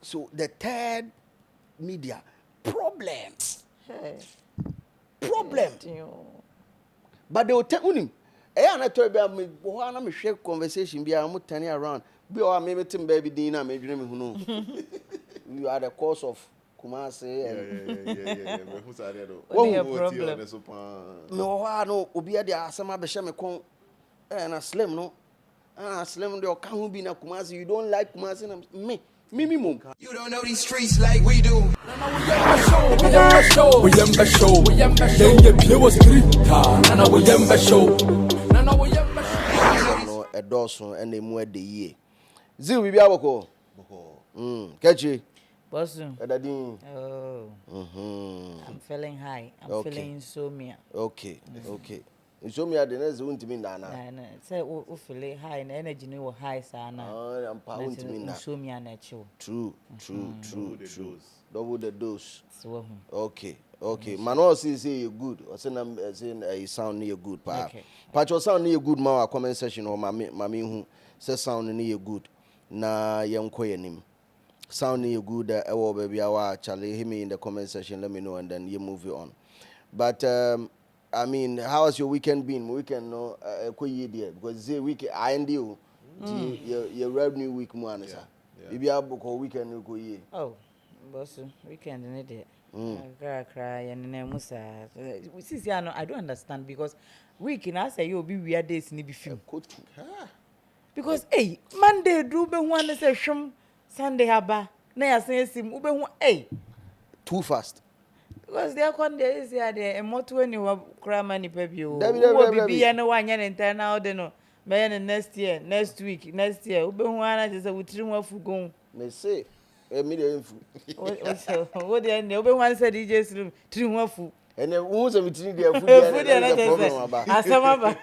So the third media problem. But they will tell him. I told you about me share conversation. Be I'm turning around. Be or maybe Tim baby Dina maybe who know. You are the cause of Kumasi. Yeah. Who's that? What is your problem? No, Obia de Asama Beshame Kong and a slim no. Slim the account be na Kumasi. You don't like Kumasi me. Mum. You don't know these streets like we do. No, a dozen and a more the year. Zil will be our call. Catch it. Bosun. Oh. I'm feeling high. I'm feeling insomnia. Okay. Insomnia the next one to me now. Say we feel high and energy no high sana. Oh, I'm pound to me now. Insomnia natural. True. Double the dose. So Okay. Manuel say you good. Or saying you sound near good, pa. But you sound near good ma comment section or mami who say sound near good. Na young koyenim. Sound near good baby our Charlie hit me in the comment section, let me know and then you move it on. But I mean, how has your weekend been? Weekend no because the week I and you your revenue week man sir. Maybe I book weekend go ye. Oh, boss, weekend in it. Cry and Musa. See, I don't understand because weekend I say you'll be weird days in the film. Because hey, Monday do be one say shum, Sunday haba. Na say sim ube hey. Too fast. Because they are con days here there and what when you cry money baby. Will be and one year and 10 out there no. May next year, next week, next year. Ube one just a within one for go. May say a million what the end? Ube one said DJ's room, 3 one food. and then who's a meeting there food problem.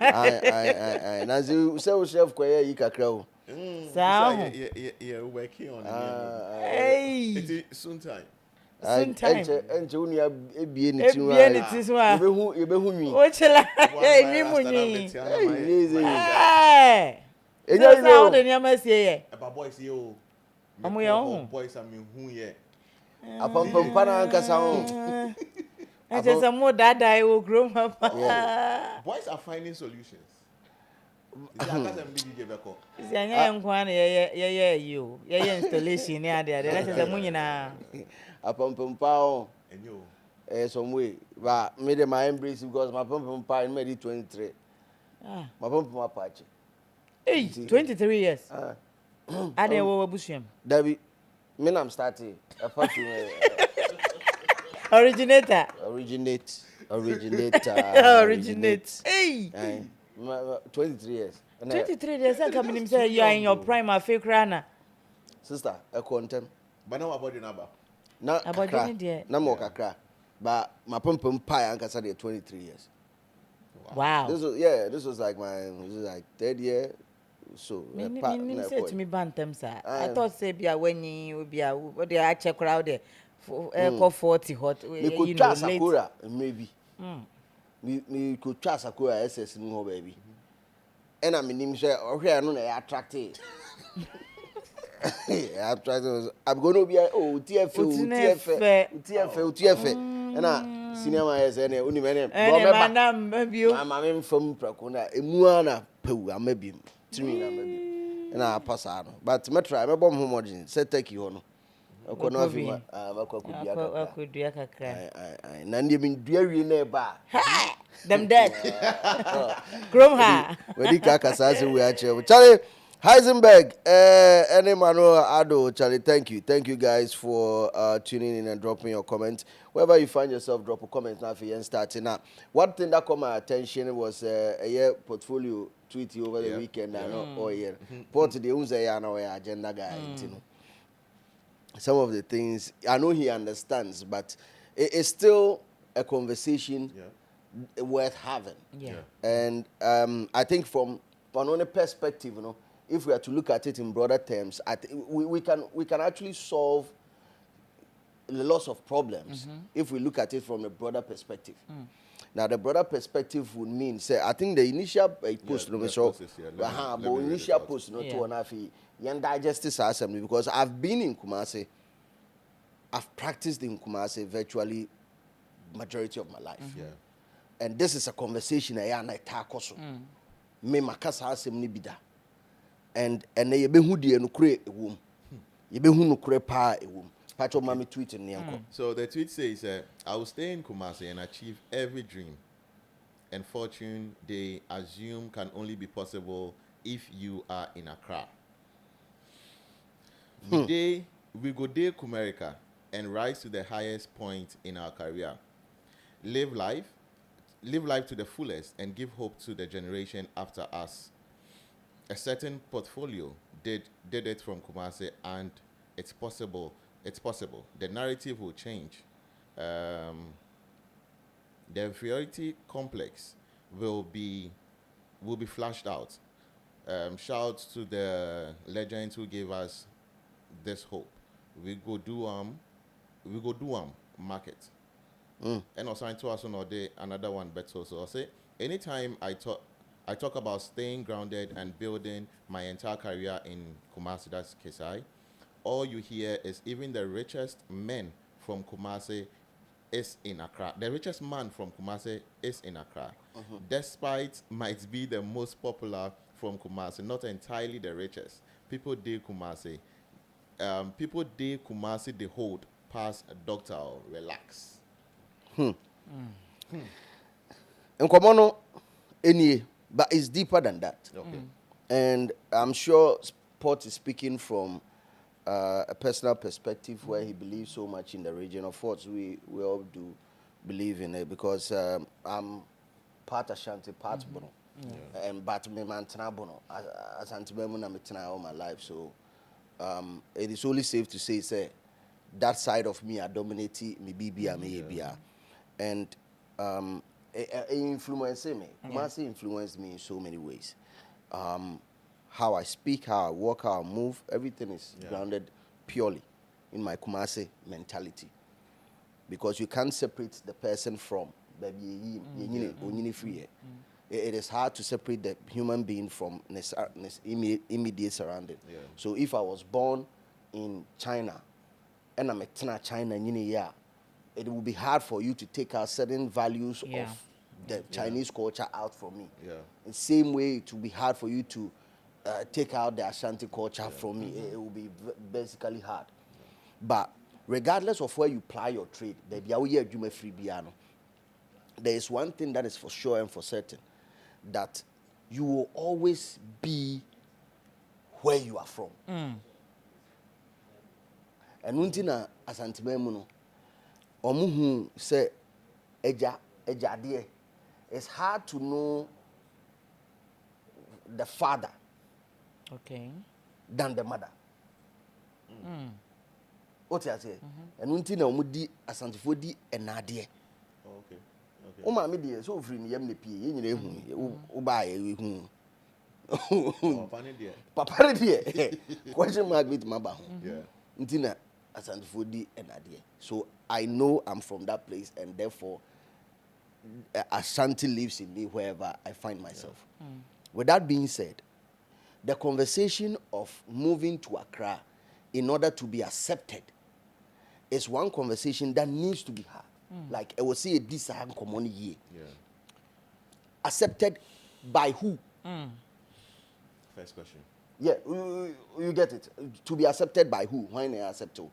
I as you say chef kwaya yi kakra. Yeah, working on it. Hey, Soon time. And Junior be ni you be who me. What shall I? You know the name say about boys you. Boys I mean who yeah. Upon Pampana and Casson. I just a more that I will grow up. Boys are finding solutions. You installation near there. That is a munina. Upon Pampao and you some way. But made my embrace because my Pampa made it 23. My Pampa patch. Hey, 23 years. I didn't know what Busham. David, me I'm starting. Originator. Originate. Hey. 23 years. 23 years. I come in say you are in your prime. Fake runner. Sister, I contem. But now about the number. Now about you dear. No more kakra. But my pum pie and Cassadia 23 years. Wow. This was like third year. So me say to me bantam sir. I thought say be when you be what they are check crowd there for 40 hot you know Sakura maybe. Me could trust Sakura SS no baby. And I mean say okay no na attractive. I'm going to be TFA. And cinema is any only man. I'm from Prakuna, Emuana, Poo, maybe 3 maybe. And I pass on. But Metro, I'm a bomb homogen. Say take you on. I could do a cry. None even dairy neighbor. Them dead. Grow her. When you cack us as we are Charlie. Heisenberg, Emmanuel Ado, Charlie, thank you guys for tuning in and dropping your comments. Wherever you find yourself, drop a comment now for you starting up. One thing that caught my attention was a year portfolio tweet over the weekend. I know all year. Port the agenda guy. You know, some of the things I know he understands, but it's still a conversation worth having. Yeah. And I think from one perspective, you know. If we are to look at it in broader terms, we can actually solve the lots of problems if we look at it from a broader perspective. Now, the broader perspective would mean, say, I think the initial post, initial post, not to an yanda digest this assembly because I've been in Kumasi I've practiced in Kumasi virtually majority of my life. Yeah. And this is a conversation I tackle so. Me makasa asem ni bida. And ye behu die no kure ewom. Ye behu no kure pa ewom. Pacho mami tweet ni anko. So the tweet says, I will stay in Kumasi and achieve every dream and fortune they assume can only be possible if you are in Accra. We go day Kumerica and rise to the highest point in our career. Live life to the fullest and give hope to the generation after us. A certain portfolio did it from Kumasi, and it's possible. It's possible. The narrative will change. The inferiority complex will be flashed out. Shouts to the legends who gave us this hope. We go do market. And also I told us another one better. So I say anytime I talk about staying grounded and building my entire career in Kumasi, that's Kesai, all you hear is even the richest men from Kumasi is in Accra. The richest man from Kumasi is in Accra. Despite might be the most popular from Kumasi, not entirely the richest. People dey Kumasi. They hold past a doctor or relax. Nkomono any, but it's deeper than that. Okay. And I'm sure Sport is speaking from a personal perspective where he believes so much in the region. Of course, we all do believe in it because I'm part Ashanti, part Bono. And but me man tena Bono. Ashanti me na me tena all my life. So it is only safe to say that side of me are dominating me BB and me ABR. And it influenced me. Kumasi influenced me in so many ways. How I speak, how I walk, how I move, everything is grounded purely in my Kumasi mentality. Because you can't separate the person from baby. It is hard to separate the human being from his immediate surrounding. Yeah. So if I was born in China and I'm a China, it will be hard for you to take out certain values of the Chinese culture out from me. Yeah. In the same way, it will be hard for you to take out the Ashanti culture from me. It will be basically hard. But regardless of where you ply your trade, there is one thing that is for sure and for certain, that you will always be where you are from. And untina Ashanti memuno, omuhu say eja die. It's hard to know the father than the mother. What you say? And untina omudi Asantifo di enadie. Okay. O ma me die so free me yam ne pie ye nyina ehu o ba ye hu. Papa die. Question mark with maba ho. Yeah. Untina Asantifo di enadie. So I know I'm from that place, and therefore Ashanti lives in me wherever I find myself. With that being said, the conversation of moving to Accra in order to be accepted is one conversation that needs to be had. Like I will say this common year. Yeah. Accepted by who? First question. Yeah, you get it. To be accepted by who? Why not accept you?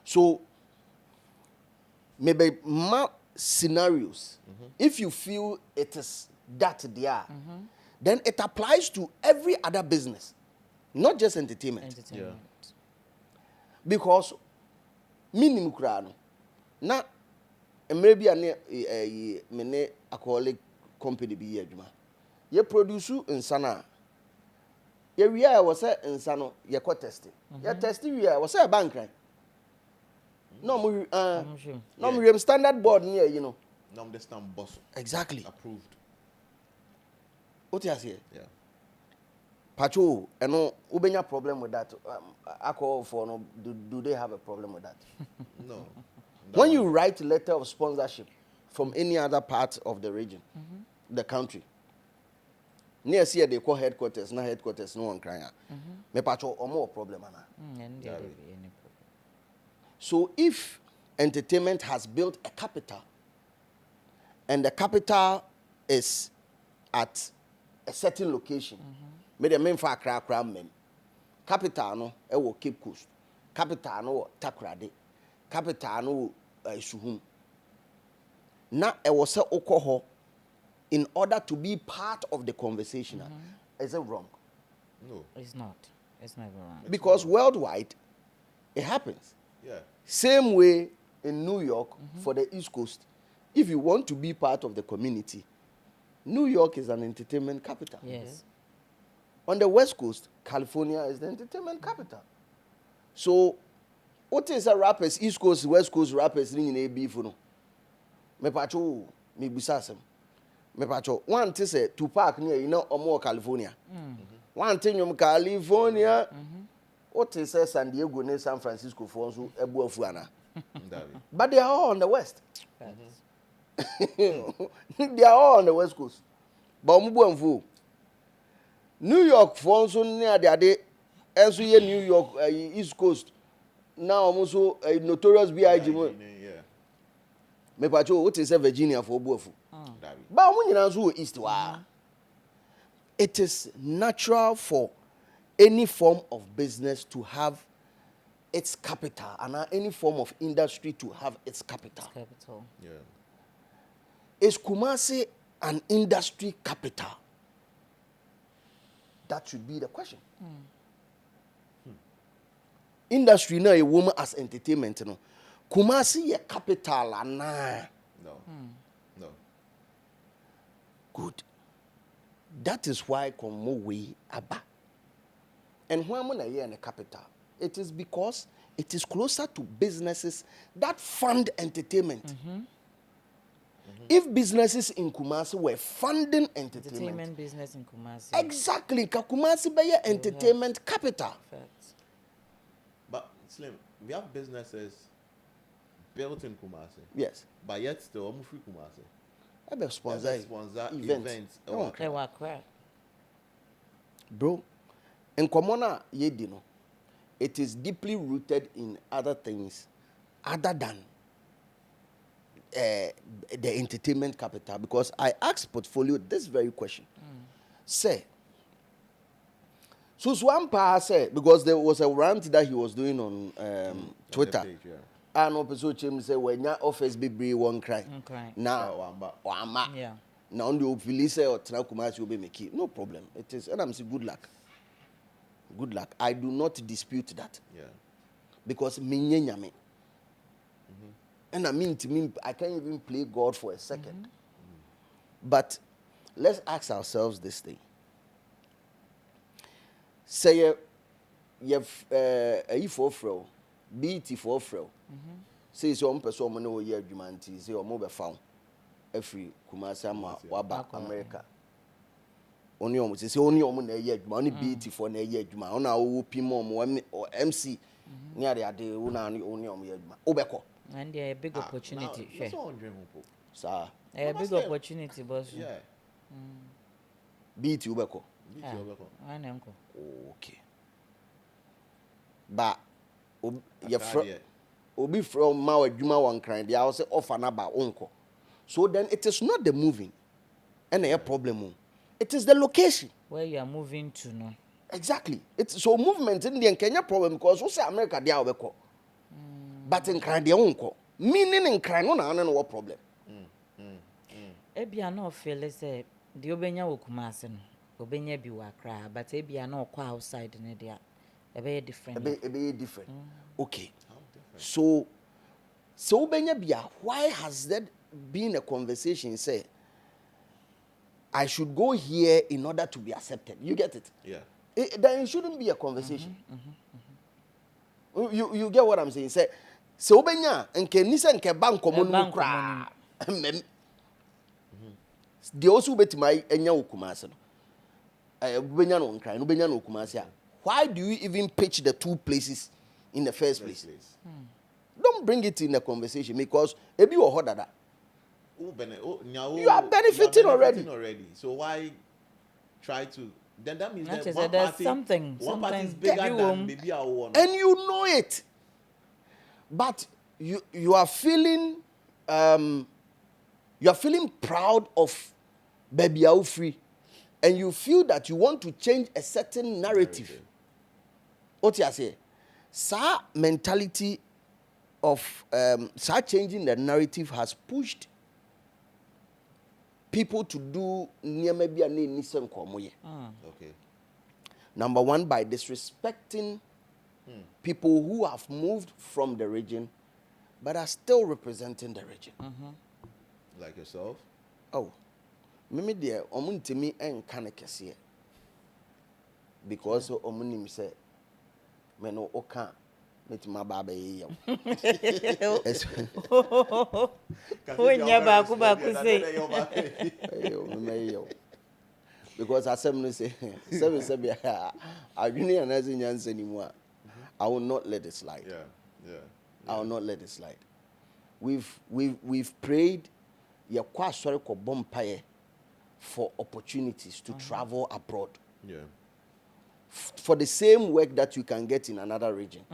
So maybe scenarios, if you feel it is that there, then it applies to every other business, not just entertainment. Yeah. Because minimum krano na maybe a mene alcoholic company be here juma ye produce insana ye we are was insano ye ko testing ye testing we was a bank right no mo standard board near No, this time boss exactly approved. What you say? Yeah. Pacho, no, ubenya problem with that. Alcohol for no, do they have a problem with that? No. When you write a letter of sponsorship from any other part of the region, the country, near see they call headquarters, not headquarters, no one crying. Me pacho, or more problem, Anna. So if entertainment has built a capital, and the capital is at a certain location, made a main for Accra men. Capital no, ewo Cape Coast. Capital no, Takoradi. Capital no, Suhum. Na ewo se okoho in order to be part of the conversation. Is it wrong? No. It's not. It's never wrong. Because worldwide, it happens. Yeah. Same way in New York for the East Coast. If you want to be part of the community, New York is an entertainment capital. Yes. On the West Coast, California is the entertainment capital. So, what is a rappers, East Coast, West Coast rappers in a beef? Me pacho, me busasem. Me pacho. One thing say Tupac near you know or more California. One thing you California. What is San Diego near San Francisco for so ebu afuana. But they are all on the West. They are all on the West Coast. But Mubu New York for so near the day, and so New York East Coast. Now also a notorious B.I.G. Yeah. Me pacho what is Virginia for Buafu. But when you know East wa, it is natural for any form of business to have its capital, and any form of industry to have its capital. Capital. Yeah. Is Kumasi an industry capital? That should be the question. Industry now a woman as entertainment. No. Kumasi a capital ana. No. No. Good. That is why Komowe Aba. And when I'm here in the capital, it is because it is closer to businesses that fund entertainment. If businesses in Kumasi were funding entertainment Business in Kumasi. exactly, Kumasi be a entertainment capital. Facts. But Slim, we have businesses built in Kumasi, Yes. but yet still almost free Kumasi. I be sponsor Events. No. They were correct. Bro, in Komona Yedino, it is deeply rooted in other things other than the entertainment capital. Because I asked Portfolio this very question. Say, so Swampa said, because there was a rant that he was doing on Twitter. Page, yeah. And opposite him say, when your office be one cry. Okay. Now, Yeah. now on the police or Trakumas will be making no problem. It is, and I'm saying good luck. Good luck. I do not dispute that. Yeah. Because me. And I mean to me, I can't even play God for a second. But let's ask ourselves this thing. Say you've a for fro, BT for fro. Say so person no year humanity, say or mobile found every Kumasi waba America. Only almost say only na year money BT for na year juma. On our PMO or MC near the day only year juma. Obeko. And a big opportunity. That's all I'm dreaming for. Sir. A big opportunity, boss. Yeah. BT Ubeko. One uncle. Okay. But Obi from Mawa Juma one crying, they also offer about uncle. So then it is not the moving and a problem. It is the location. Where you are moving to now. Exactly. It's so movement in the Kenya problem because we say America they are Ubeko. But in crying their uncle. Meaning in crying on no problem. Ebia no feel say the obenya wo Kumasi no. Obenya bi wa Accra, but ebia no kwa outside ne dia. A very different. A very different. Okay. So obenya bia, why has that been a conversation say I should go here in order to be accepted? You get it? Yeah. Then it shouldn't be a conversation. You get what I'm saying? Say so obenya nke nisa nke bank komo kra. They also bet my enya Kumasi no. Why do you even pitch the two places in the first place? Don't bring it in the conversation because if you are that you are benefiting already. So why try to? Then that means that there's something is bigger than maybe our one. And you know it. But you are feeling proud of baby out free, and you feel that you want to change a certain narrative. What you say? Sa mentality of changing the narrative has pushed people to do maybe okay. Number one, by disrespecting people who have moved from the region but are still representing the region. Like yourself? Oh, mimi dear, omuntimi en kanekese. Because omunim say, meno oka metima baba ye. Because I say, I will not let it slide. Yeah. I will not let it slide. We've prayed for opportunities to travel abroad. Yeah. For the same work that you can get in another region.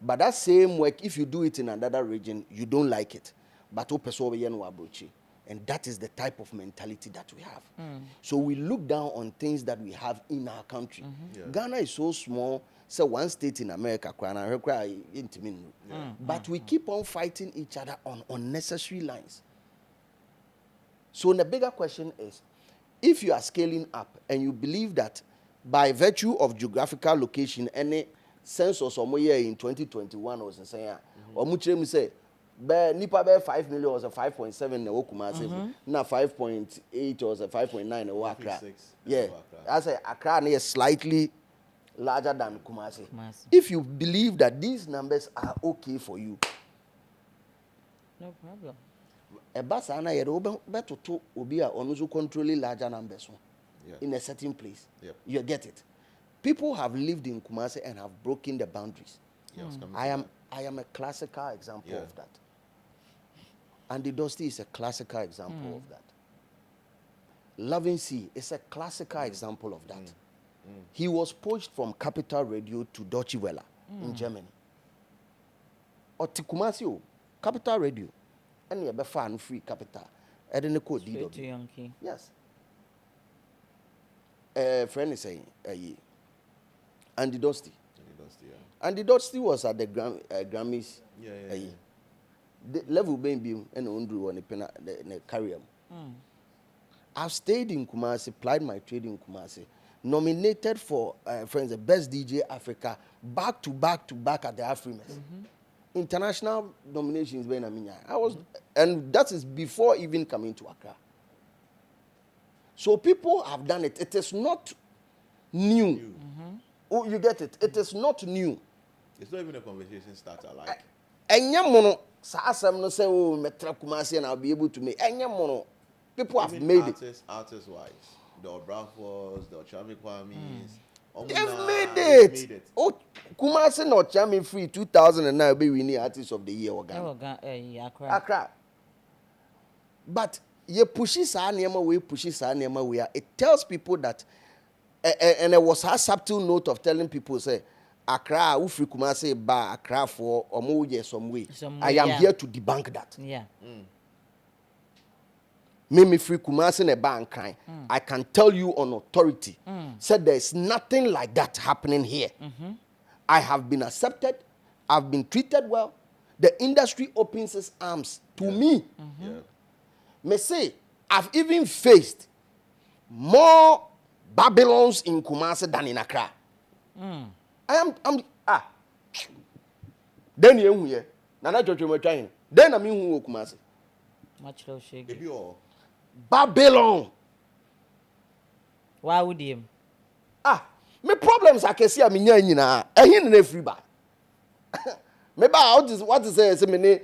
But that same work, if you do it in another region, you don't like it. But and that is the type of mentality that we have. So we look down on things that we have in our country. Yeah. Ghana is so small, so one state in America, but we keep on fighting each other on unnecessary lines. So the bigger question is, if you are scaling up and you believe that by virtue of geographical location, any census somewhere in 2021 was saying, or much say, nipa be 5 million or 5.7 na Kumasi, na 5.8 or 5.9 na Accra. Yeah, I say Accra is slightly larger than Kumasi. If you believe that these numbers are okay for you, no problem. A basana yerobe beto to obi a onusu controlling larger numbers in a certain place. Yep. You get it. People have lived in Kumasi and have broken the boundaries. I am a classical example of that. And the Dusty is a classical example of that. Loving Sea is a classical example of that. He was poached from Capital Radio to Deutsche Welle in Germany. Or Kumasi, Capital Radio. And you be fan free Capital. I didn't code DW. Yes. Friend is saying, Andy Dusty. Andy Dusty was at the Grammys. The level being and Undru on the career. I've stayed in Kumasi, applied my trade in Kumasi, nominated for friends the best DJ Africa back to back at the Afrimas. International nominations I was, and that is before even coming to Accra. So people have done it. It is not new. Oh, you get it. It is not new. It's not even a conversation starter. Like, no say, oh, Metra Kumasi, and I'll be able to make. People have made it. Artist wise, the Obrafos, the Ochami Kwamis. They've made it. Oh, Kumasi no Ochami Free 2009 be winning Artist of the Year. Accra. But you pushes our name away, it tells people that, and it was a subtle note of telling people, say, Accra, Ufri Kumasi, ba Accra for Omoye some way. I am here to debunk that. Yeah. Me free Kumasi ne ba crying. I can tell you on authority, said there is nothing like that happening here. I have been accepted, I've been treated well. The industry opens its arms to me. Me say, I've even faced more Babylons in Kumasi than in Accra. Then you here. Nana Jojo me trying. Then I'm in Kumasi. Much low shake. Babylon. Why would him? Me problems I can see am nyina. Ehin na free ba. Me ba what is say me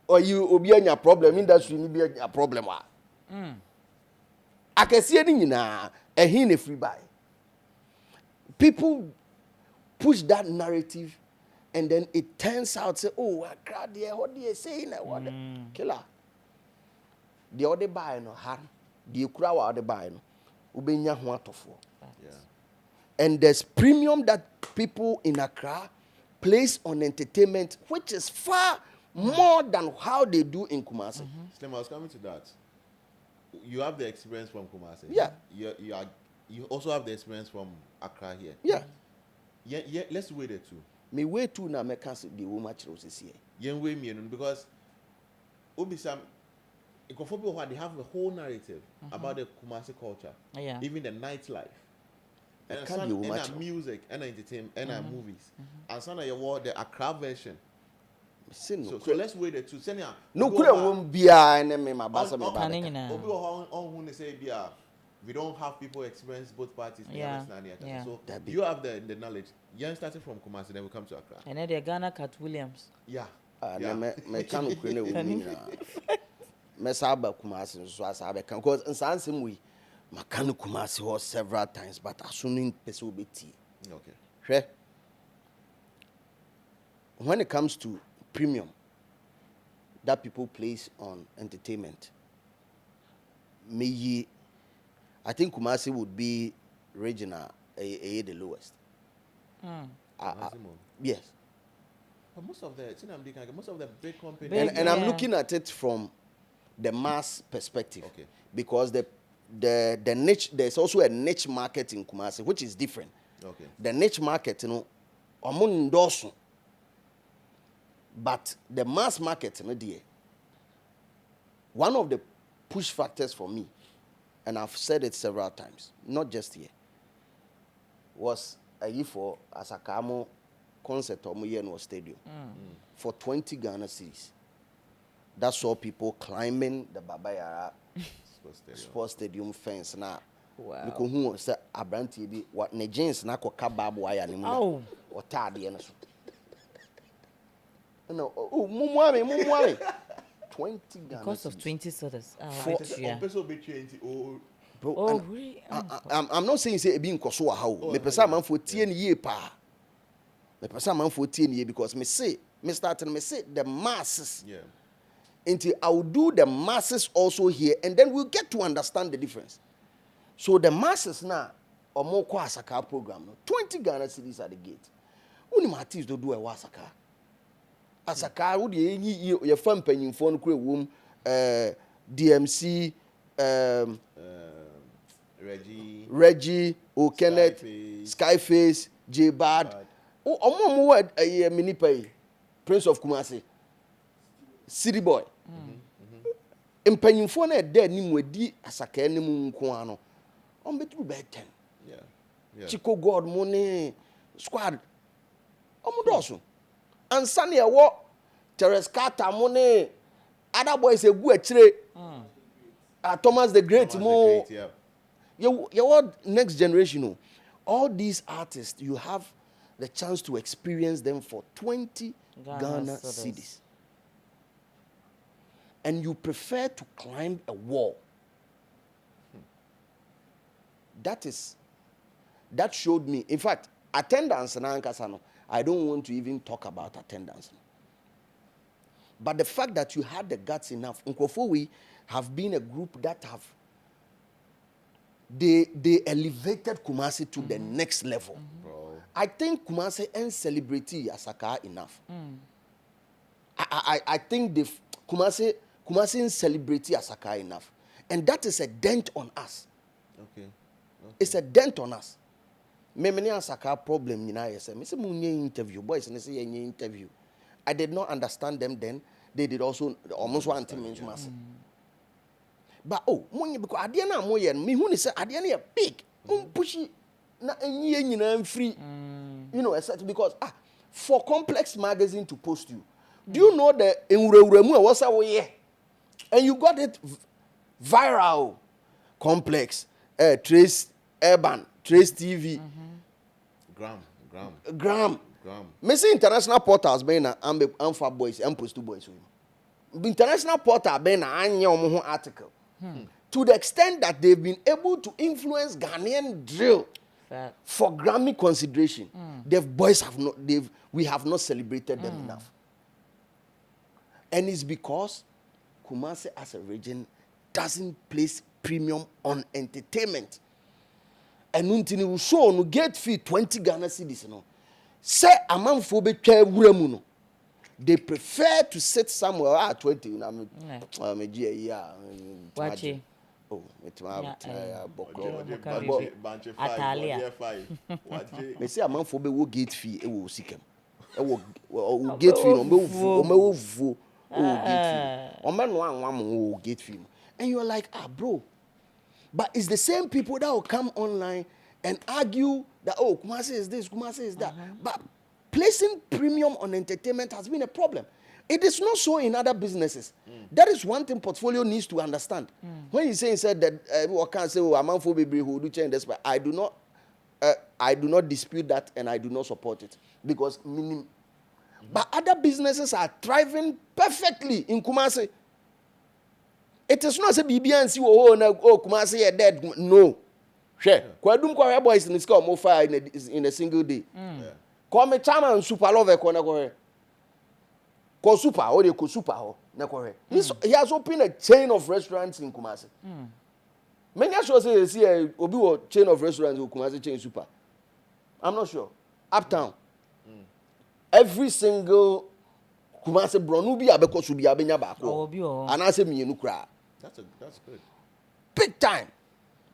or you obi anya problem industry ni bi anya problem wa. I can see any nyina. Ehin na free ba. People push that narrative, and then it turns out say, oh, I cried there. What do you say? What killer? The other buy no harm. The crowd other buy no. Ubenya huatofo. And there's premium that people in Accra place on entertainment, which is far more than how they do in Kumasi. Slim, I was coming to that. You have the experience from Kumasi. Yeah. You also have the experience from Accra here. Yeah. Let's weigh the two. Me way too na me can the woman chose here. Yen weigh me because Obisam they have a whole narrative about the Kumasi culture. Yeah. Even the nightlife. And music and entertainment and movies. And some of your the Accra version. So let's weigh the two. No kure won bia na me mabasa me ba. Obi on say bia we don't have people experience both parties. Yeah. So you have the knowledge. You started from Kumasi, then we come to Accra. And then the Ghana Cat Williams. Yeah. Me can kure we ni na. Me saba Kumasi so asaba kan because in sansem we makanu Kumasi ho several times but asunin person obeti. Okay. Hwe. When it comes to premium that people place on entertainment, I think Kumasi would be regional, the lowest. Yes. But most of the big companies. And I'm looking at it from the mass perspective. Okay. Because the niche, there's also a niche market in Kumasi, which is different. Okay. The niche market, omun ndoso. But the mass market, one of the push factors for me, and I've said it several times, not just here, was a year for Asakamo concert or Muyeno Stadium for 20 Ghana cedis. That saw people climbing the Babayara Sports Stadium fence. Now, wow. Because who was Abranti be what Nejins Nako Kabab Wire or Tardy and no, oh, Mumwami. 20 Ghana. Because of 20 sodas. Bro, really? I'm not saying say being koso how. Me pesa man for 10 year pa. Me pesa man for 10 year because me say the masses. Yeah. Until I will do the masses also here and then we'll get to understand the difference. So the masses now or more kwa Asaka program. 20 Ghana cedis at the gate. Uni artists do a Wasaka. Asaka would your fan penny phone crew womb DMC Reggie Kenneth Skyface J Bad word a mini pay Prince of Kumasi City Boy penny phone dead nim wedi Asaka ni mu nko ano on betu be 10 Chico God money squad omudoso and Sunny what Terence Carter money other boys a good chire Thomas the Great more your next generation all these artists you have the chance to experience them for 20 Ghana cedis and you prefer to climb a wall. That showed me, in fact, attendance na ankasa I don't want to even talk about attendance. But the fact that you had the guts enough, we have been a group that have they elevated Kumasi to the next level. I think Kumasi and celebrity Asaka enough. I think the Kumasi and celebrity Asaka enough. And that is a dent on us. Okay. It's a dent on us. Me Asaka problem I say me say interview boys and say interview. I did not understand them then. They did also almost one thing means mass. But because adia na mo yen me hu say adia na big. Pushy na enye nyina free. You know, except because for Complex magazine to post you. Do you know the enwurawuramu was away? And you got it viral. Complex, Trace Urban, Trace TV. Gram. Me see international portals be na amfa boys, post two boys. International portal be na anya omo article. To the extent that they've been able to influence Ghanaian drill for Grammy consideration. We have not celebrated them enough. And it's because Kumasi as a region doesn't place premium on entertainment. And untini will show no gate fee 20 Ghana cedis say amanfo betwa wura mu no they prefer to sit somewhere at 20 na me meji ayi Wachi. oh metima boko Banche 5 Atalia. 5 waje me say amanfo be wo gate fee e wo sikem e wo gate fee no me wo vuo oh gate fee o me no anwam wo gate fee and you're like bro, but it's the same people that will come online and argue that Kumasi is this, Kumasi is that. But placing premium on entertainment has been a problem. It is not so in other businesses. That is one thing portfolio needs to understand. When you said that we can't say among people who do change this, but I do not dispute that and I do not support it because but other businesses are thriving perfectly in Kumasi. It is not say BBNC Kumasi are dead. No. Sure. Kwadum kwa boys in school more fire in a single day. Call me chairman super love ko na ko. Ko super or they ko super ho na ko. He has opened a chain of restaurants in Kumasi. Many sure say see obi wo chain of restaurants in Kumasi chain super. I'm not sure. Uptown. Every single Kumasi bronu bi abeko su bi abenya ba ko. And I say mienu kra. That's good. Big time.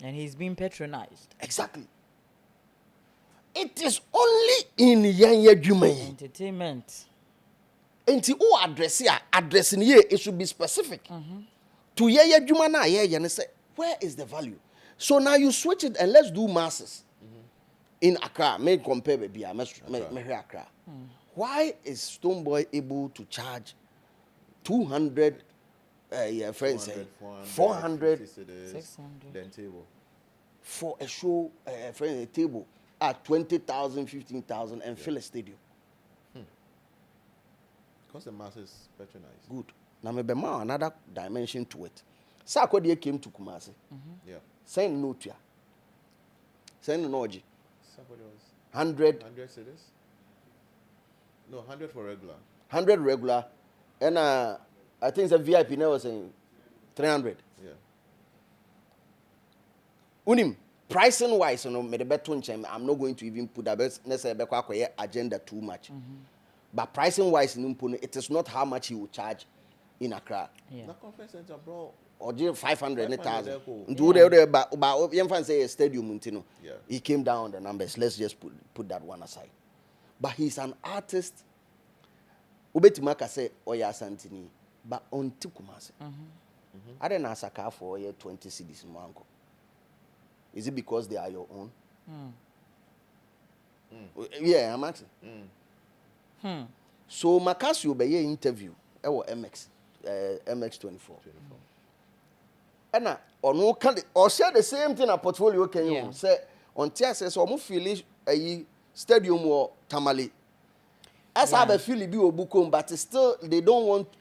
And he's being patronized. Exactly. It is only in Yanya Jumay. Entertainment. Enti addressing here, it should be specific. To Yaya Jumana, and say, where is the value? So now you switch it and let's do masses. In Accra, may compare baby, Accra. Why is Stoneboy able to charge 200? Friends say 400, 600. Then table for a show, friends a table at 20,000, 15,000 and fill a stadium. Because the masses patronize. Good. Now maybe another dimension to it. Sarkodie came to Kumasi. Yeah. Send no to send no Oji. Somebody was 100 cities. No, 100 for regular. 100 regular, and I think the VIP now was saying 300. Yeah. Unim pricing wise, you know, me the better I'm not going to even put that necessarily agenda too much. But pricing wise, it is not how much he will charge in Accra. Yeah. Na conference center, bro. Or 500,000. Yeah. But you say a stadium, Yeah. he came down the numbers. Let's just put that one aside. But he's an artist. Ubetimaka say Oya Santini, but on Kumasi. I didn't ask a car for 20 cities in Mango. Is it because they are your own? Yeah, I'm asking. So Makasi will be interview. Our MX24. And no can or share the same thing a portfolio can you say on tia says or feel a stadium or tamale. As I have a feeling be obukom, but still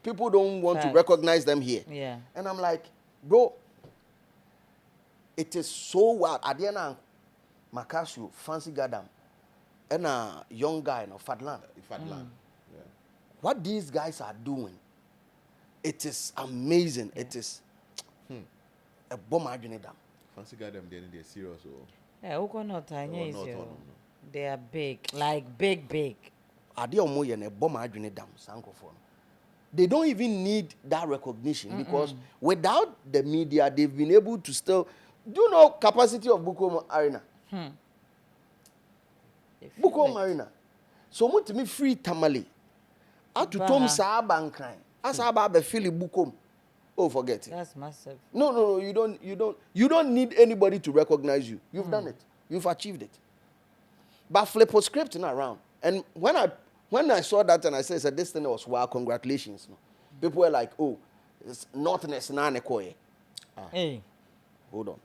people don't want to recognize them here. Yeah. And I'm like, bro, it is so wild. Adiana Makasio, Fancy Gadam, and a young guy, Fadlan. Fadlan. Yeah. What these guys are doing, it is amazing. It is a bomb margin. Fancy Gadam, they're serious. Yeah, they are big, like big. They don't even need that recognition because without the media, they've been able to still. Do you know capacity of Bukom Arena? Bukom Arena. So much me free tamale. At to Tom Saban crime. As about the Philly Bukom. Oh, forget it. That's massive. No. You don't need anybody to recognize you. You've done it. You've achieved it. But flip was scripting around. And when I saw that and I said, this thing was wow, congratulations. People were like, oh, it's notness na nekoye. Hey. Hold on.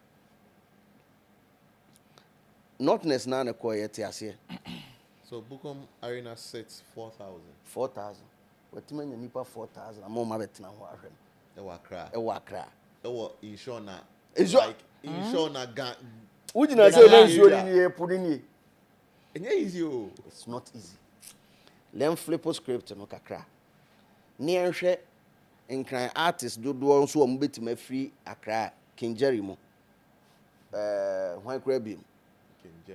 Notness na nekoye tiase. So Bukom Arena sits 4,000. 4,000. What do you mean nipa 4,000? I'm on my betina ho ahwem. Ewa Accra. Ewa Inshona. Like Inshona gan. Ujina say na nsuo ni pudi ni. Enye easy o. It's not easy. Lem flip script no kakra. Ni enhwe nkran artist dodo nso o mbetime free Accra King Jerry mo. Hwan kra bim.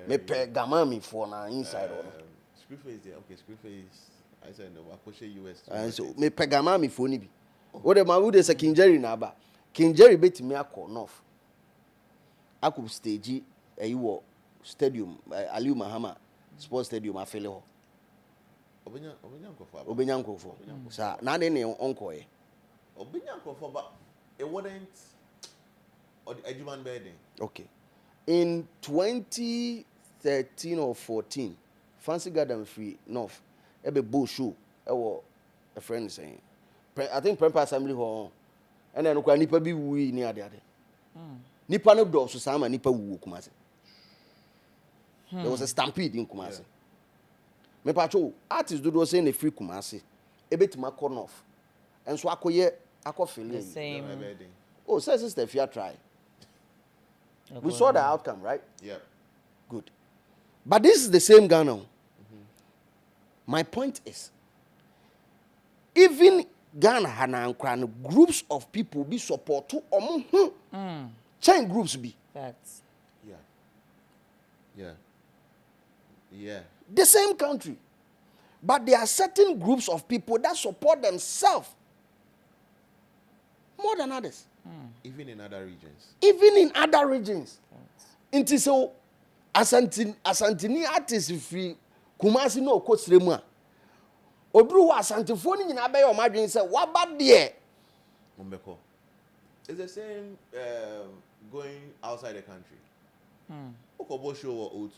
Me pe gamami for na inside on. Screwface there. Okay, Screwface. I said no. I push US. And so me pegama me phone bi. What the man who dey say King Jerry na ba. King Jerry betimi akọ north. Akọ stage wo stadium Aliu Mahama Sports Stadium afele ho. Obenya nkofo. Sa na de ne onko ye. Obenya nkofo but it wouldn't or the Edgeman building. Okay. In 2013 or 14, Fancy Garden Free North, ebe bull show, a friend saying, I think Prempa Assembly Hall, and then nipa bi wu ni ade ade. Nipa no do so sama nipa wu Kumasi. There was a stampede in Kumasi. Me pacho artists do say na free Kumasi, ebe tima corn off. And so akoye akofele. The same. Oh, say sister if you try. We saw the outcome, right? Yeah. Good. But this is the same Ghana. My point is, even Ghana and groups of people be support to chain groups be. Facts. Yeah. Yeah. Yeah. The same country. But there are certain groups of people that support themselves more than others. Even in other regions. Even in other regions. Inti so asantini artists free Kumasi no ko sremu a obru wa asantifo ni nyina be yo madwen se waba de Mombeko. It's the same going outside the country. Okobo show or O2.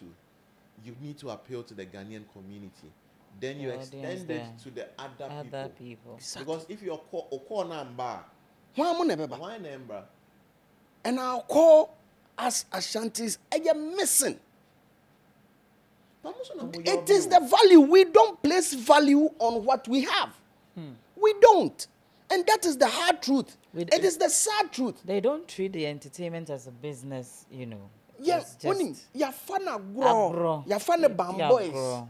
You need to appeal to the Ghanaian community. Then you extend it to the other people. Exactly. Because if you're call number, why number? And our call as Ashantis are missing. It is the value. We don't place value on what we have. We don't. And that is the hard truth. It is the sad truth. They don't treat the entertainment as a business, you know. Yeah, ya fana grow. Ya fana bamboys.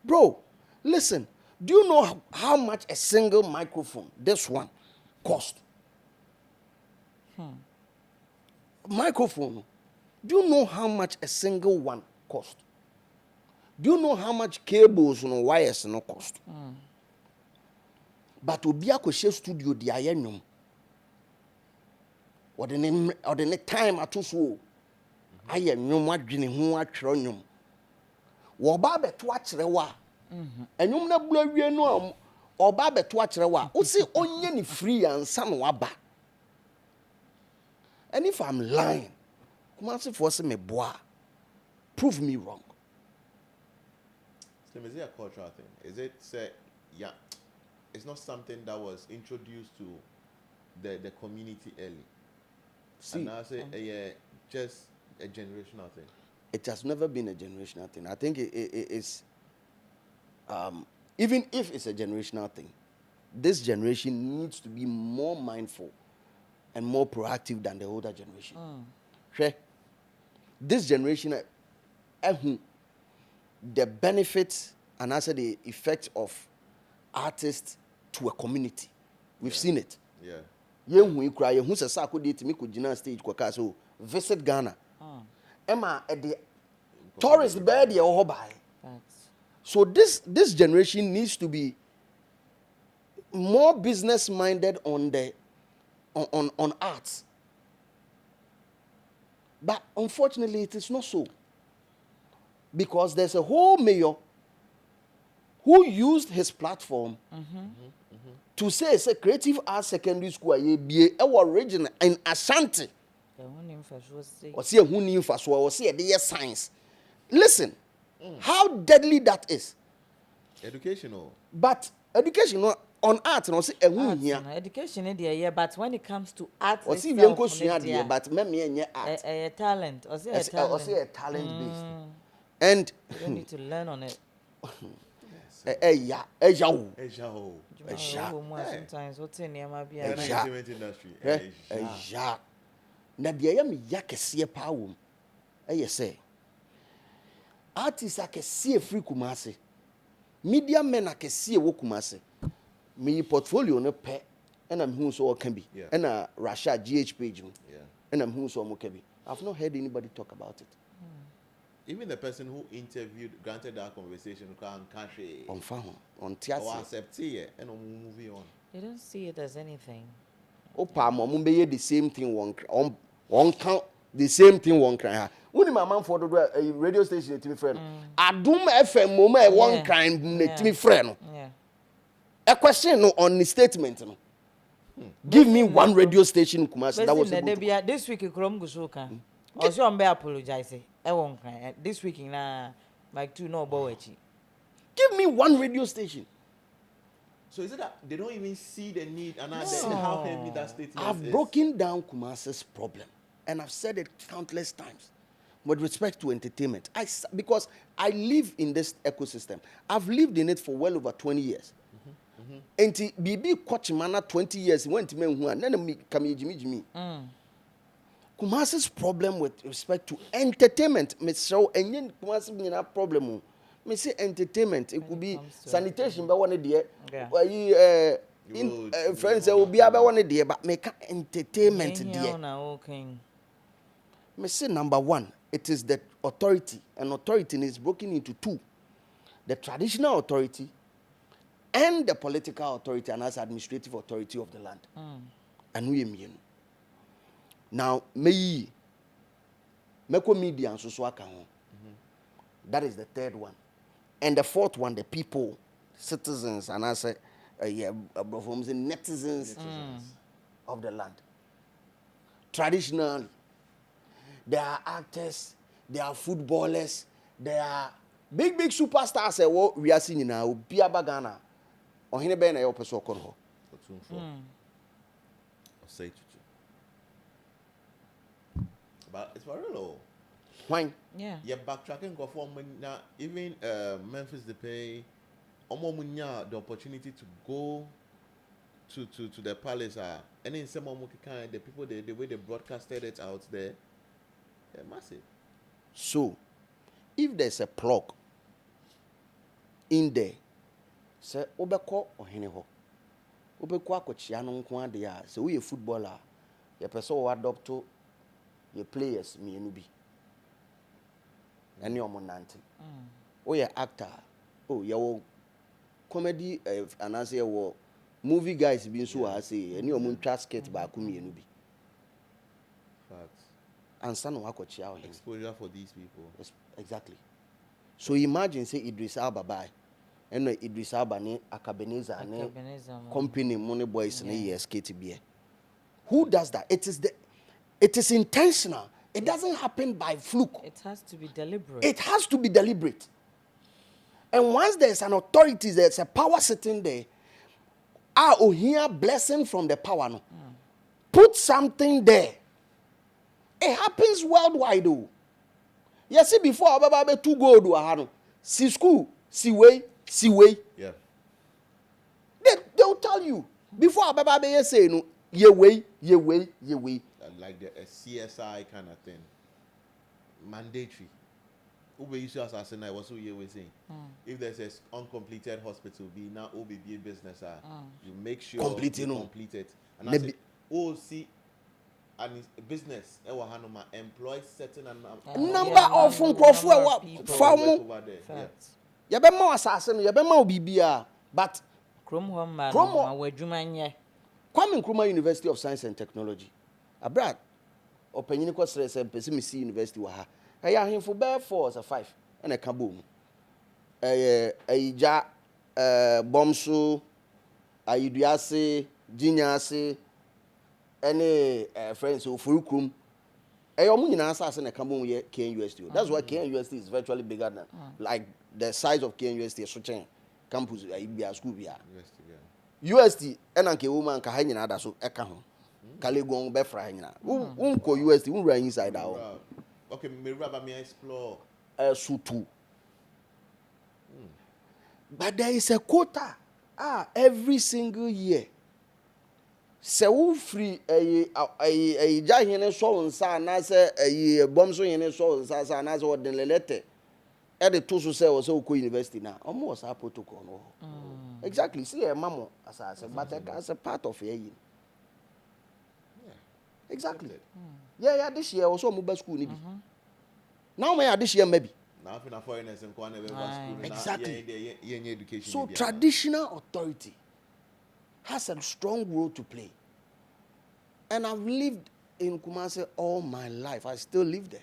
Bro, listen. Do you know how much a single microphone, this one, cost? Microphone. Do you know how much a single one cost? Do you know how much cables and wires no cost? But Obia ko share studio di ayenyum. Or the time atoso. Ayenyum adwene ho atwero nyum. Wo ba beto akyere wa. Enyum na blu awie no oba beto akyere wa. O se onye ni free ansa no waba. And if I'm lying, Kumasi force me boa. Prove me wrong. So is it a cultural thing? Is it say yeah? It's not something that was introduced to the community early. See, and I say just a generational thing. It has never been a generational thing. I think it's even if it's a generational thing, this generation needs to be more mindful and more proactive than the older generation. Sure. This generation, the benefits and also the effect of artists to a community. We've seen it. Yeah. Yehu cry, who's a sako date me could Gina stage so visit Ghana. Emma at the tourist bed or buy. So this generation needs to be more business minded on the on arts. But unfortunately it is not so. Because there's a whole mayor who used his platform to say it's a creative arts secondary school original in Ashanti. Or see who knew first or see a science. Listen, how deadly that is. Educational. But educational on art and see a woman here. Education in the but when it comes to art, or see young but me art. A talent or see a talent based. And you don't need to learn on it. Sometimes what's in the entertainment industry. Na de yam yakese pa wom. Say artists akese free Kumasi. Media men akese wo Kumasi. Me portfolio no pe and I'm who so can be. And Rasha GH page. And I'm who so mo can be. I've not heard anybody talk about it. even the person who interviewed, granted that conversation, can't on phone, on or tiasi. accept it and moving on. They don't see it as anything. Opa, mumbe the same thing one count the same thing one cry. When my man for the radio station to me friend, Adum FM mama one crime to me friend. Yeah. A question no on the statement no. Give me one radio station in Kumasi that was able to. This week Krom Gusuka. Also I'm apologize. I won't cry. This week na like two no bowechi. Give me one radio station. So is it that they don't even see the need and how heavy that statement I've is? broken down Kumasi's problem, and I've said it countless times. With respect to entertainment, because I live in this ecosystem. I've lived in it for well over 20 years. And BB coach mana 20 years went to me who and then me come Jimmy. Kumasi's problem with respect to entertainment, me show and Kumasi being a problem. Me say entertainment, it could be sanitation, but one day, friends will be about one day, but make entertainment there. Me say number one, it is the authority, and authority is broken into two: the traditional authority and the political authority, and as administrative authority of the land. And we mean now, me media and so that is the third one. And the fourth one, the people, citizens, and I say, netizens of the land. Traditionally, there are actors, there are footballers, there are big superstars. We are seeing now, Bia Bagana, or Hinebena, or Peso Conho. Say but it's for real. Why? Yeah. You're backtracking for now. Even Memphis, they pay the opportunity to go to the palace. And in some kind, the people, the way they broadcasted it out there, they're massive. So, if there's a plug in there, say Obeko or Heneho, Obeko Kochiano Kwandia, so we a footballer, your person who adopt to your players, me and be. And you're monanti. Oh, you're actor. Oh, you're comedy, and I say, movie guys being so I say, and you're moon skate by Kumi and be. Facts. And son of Akochia. Exposure for these people. Exactly. So imagine, say, Idris Alba by. And Idris Alba ne Akabeneza ne company money boys ne year skate beer. Who does that? It is intentional. It doesn't happen by fluke. It has to be deliberate. It has to be deliberate. And once there's an authority, there's a power sitting there. Here blessing from the power. No. Put something there. It happens worldwide. Though. You see, before Ababa two go to see school, see way. Yeah. They'll tell you before Ababa say no. Ye way. Like a CSI kind of thing. Mandatory. Ube issue assassin, I was you were saying. If there's an uncompleted hospital, be now OBB business, you make sure you complete it. And I say, see, and business, employ certain number of people. You be more assassin, you be more BBR, but Kwame Nkrumah University of Science and Technology. Abroad, opinion kwasere Pessimisi University wa ha. Aya him for bear 4 or 5 and a kaboom. Ja bomso ayiduase jinyase any friends who furukum. Ayomu nyina asase na kaboom ye KNUST. That's why KNUST is virtually bigger than like the size of KNUST so chain campus ibia school bia. UST enanke woman ka hanyina ada so eka ho. Kalegon be fra hanyina. Unko UST un run inside out. Okay, me explore sutu. But there is a quota every single year. Se wo free a jahene so nsa na se bomso hene so nsa na se odin lelete. E de to so se wo se ko university na. Omo was a protocol no. Exactly. See a mamo as but as a part of a year. Exactly. Yeah, this year also mobile school ni bi. Now me this year maybe. Now, if foreigners and school, exactly. Education. So traditional authority has a strong role to play. And I've lived in Kumasi all my life. I still live there.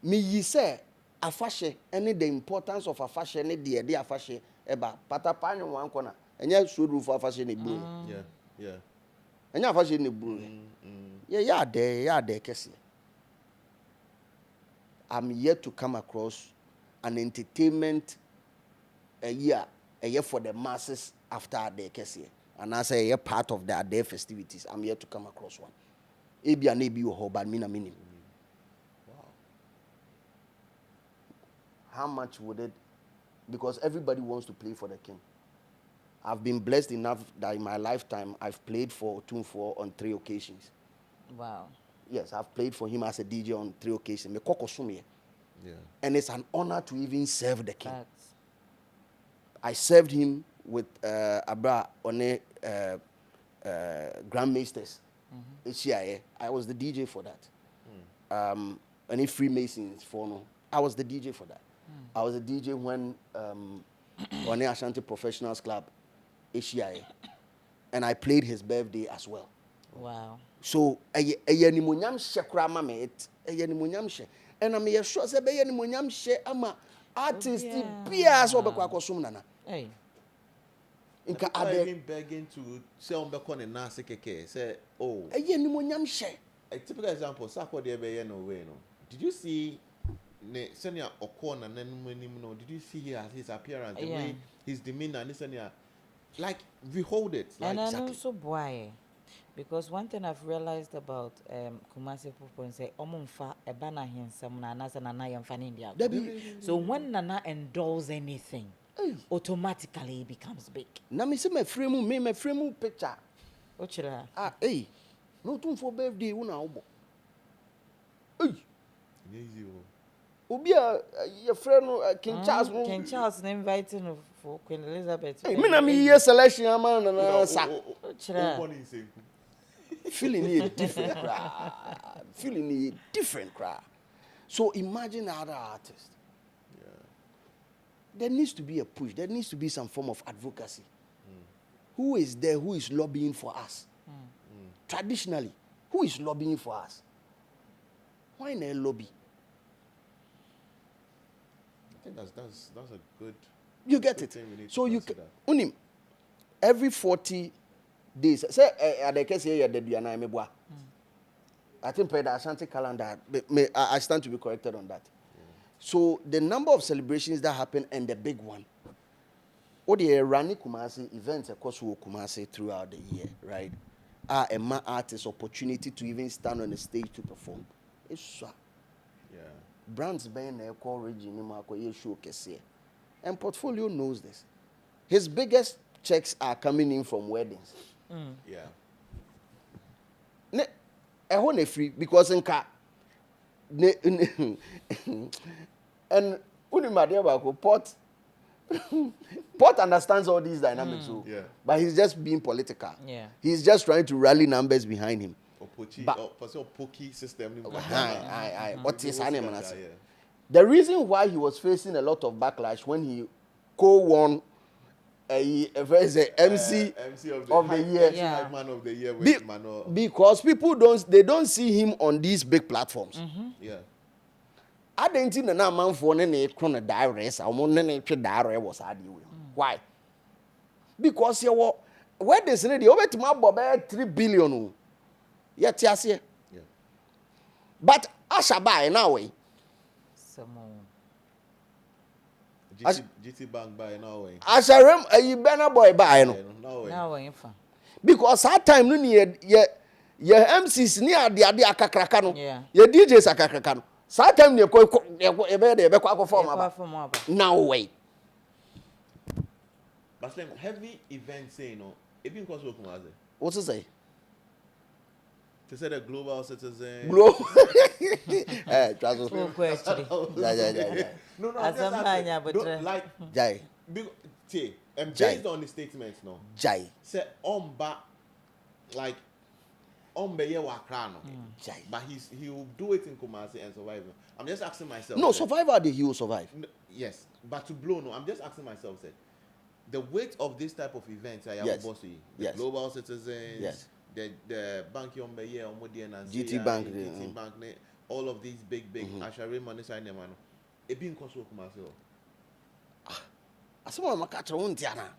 Me yi say afashe any the importance of afashe any the afashe eba patapanye one corner. Enya suru for afashe ne blue. Yeah. Enya afashe ne blue. Yeah there kesi. I'm yet to come across an entertainment a year for the masses after the kesi. And I say a part of their festivities. I'm yet to come across one. Ebi and ebi ho but mina minim. Wow. How much would it? Because everybody wants to play for the king. I've been blessed enough that in my lifetime I've played for Otumfuo on 3 occasions. Wow. Yes, I've played for him as a DJ on 3 occasions. Yeah. And it's an honor to even serve the king. Facts. I served him with Abra One Grandmasters. I was the DJ for that. Any Freemasons for no. I was the DJ for that. I was the DJ when One Ashanti Professionals Club, ACIA. And I played his birthday as well. Wow. So, animonyam shekra mame it, and I'm sure say be animonyam she ama artist bia so obekwa kosum nana. Hey. Inka are begging to say on bekon na nase keke say oh. Animonyam she. A typical example, Sako de be no way no. Did you see ne senior Okona no? Did you see his appearance, the way his demeanor and senior like we hold it like and I know so boy. Because one thing I've realized about Kumasi people say, "Omunfa ebana hinsam na nasa nana yamfani India." So when Nana endorses anything, automatically it becomes big. Na me say me frame picture. Ochira. No tun for birthday una obo. Easy. Obi your friend King Charles. King Charles inviting for Queen Elizabeth. Me na me year selection man na sa. Ochira. Feeling it different crowd. So imagine other artists. Yeah. There needs to be a push. There needs to be some form of advocacy. Who is there? Who is lobbying for us? Traditionally, who is lobbying for us? Why not lobby? I think that's a good. You get it. So you unim every 40 days. Say at the case here the Diana Meboa. I think per the Ashanti calendar, I stand to be corrected on that. So the number of celebrations that happen and the big one. Or the Rani Kumasi events across Kumasi throughout the year, right? Are a man artist opportunity to even stand on the stage to perform. It's so. Yeah. Brands being a call region show kese. And Portfolio knows this. His biggest checks are coming in from weddings. Yeah. Ne free because in car and Port Port understands all these dynamics, but he's just being political. Yeah. He's just trying to rally numbers behind him. Pokey system. What is the reason why he was facing a lot of backlash when he co-won a MC of the year, man of the year with because people don't see him on these big platforms. Yeah. I didn't think that man for any corner diarrhea. I want any diarrhea was why? Because you were where this lady over to my bob 3 billion. Yet, yes, yeah. But I shall buy now. GT Bank buy now way. I shall rem a banner boy buy no. Because that time no near your MCs near the Akakrakano. Yeah. Your DJs Akakrakano. That time you go form now wait. But then heavy events say no. Even cause what's to say? To say the global citizen. Global. Full question. No, but like Jai. And based on the statements, no. Jai. Say on back like Ombeye wa Accra no. But he will do it in Kumasi and survive. I'm just asking myself. No, survivor he will survive. Yes, but to blow no. I'm just asking myself. Say, the weight of this type of events, I have bossy. The global citizens, the bank Ombeye, GT Bank, all of these big Ashari money sign them. It being control Kumasi. Asoma makatra wonti ana.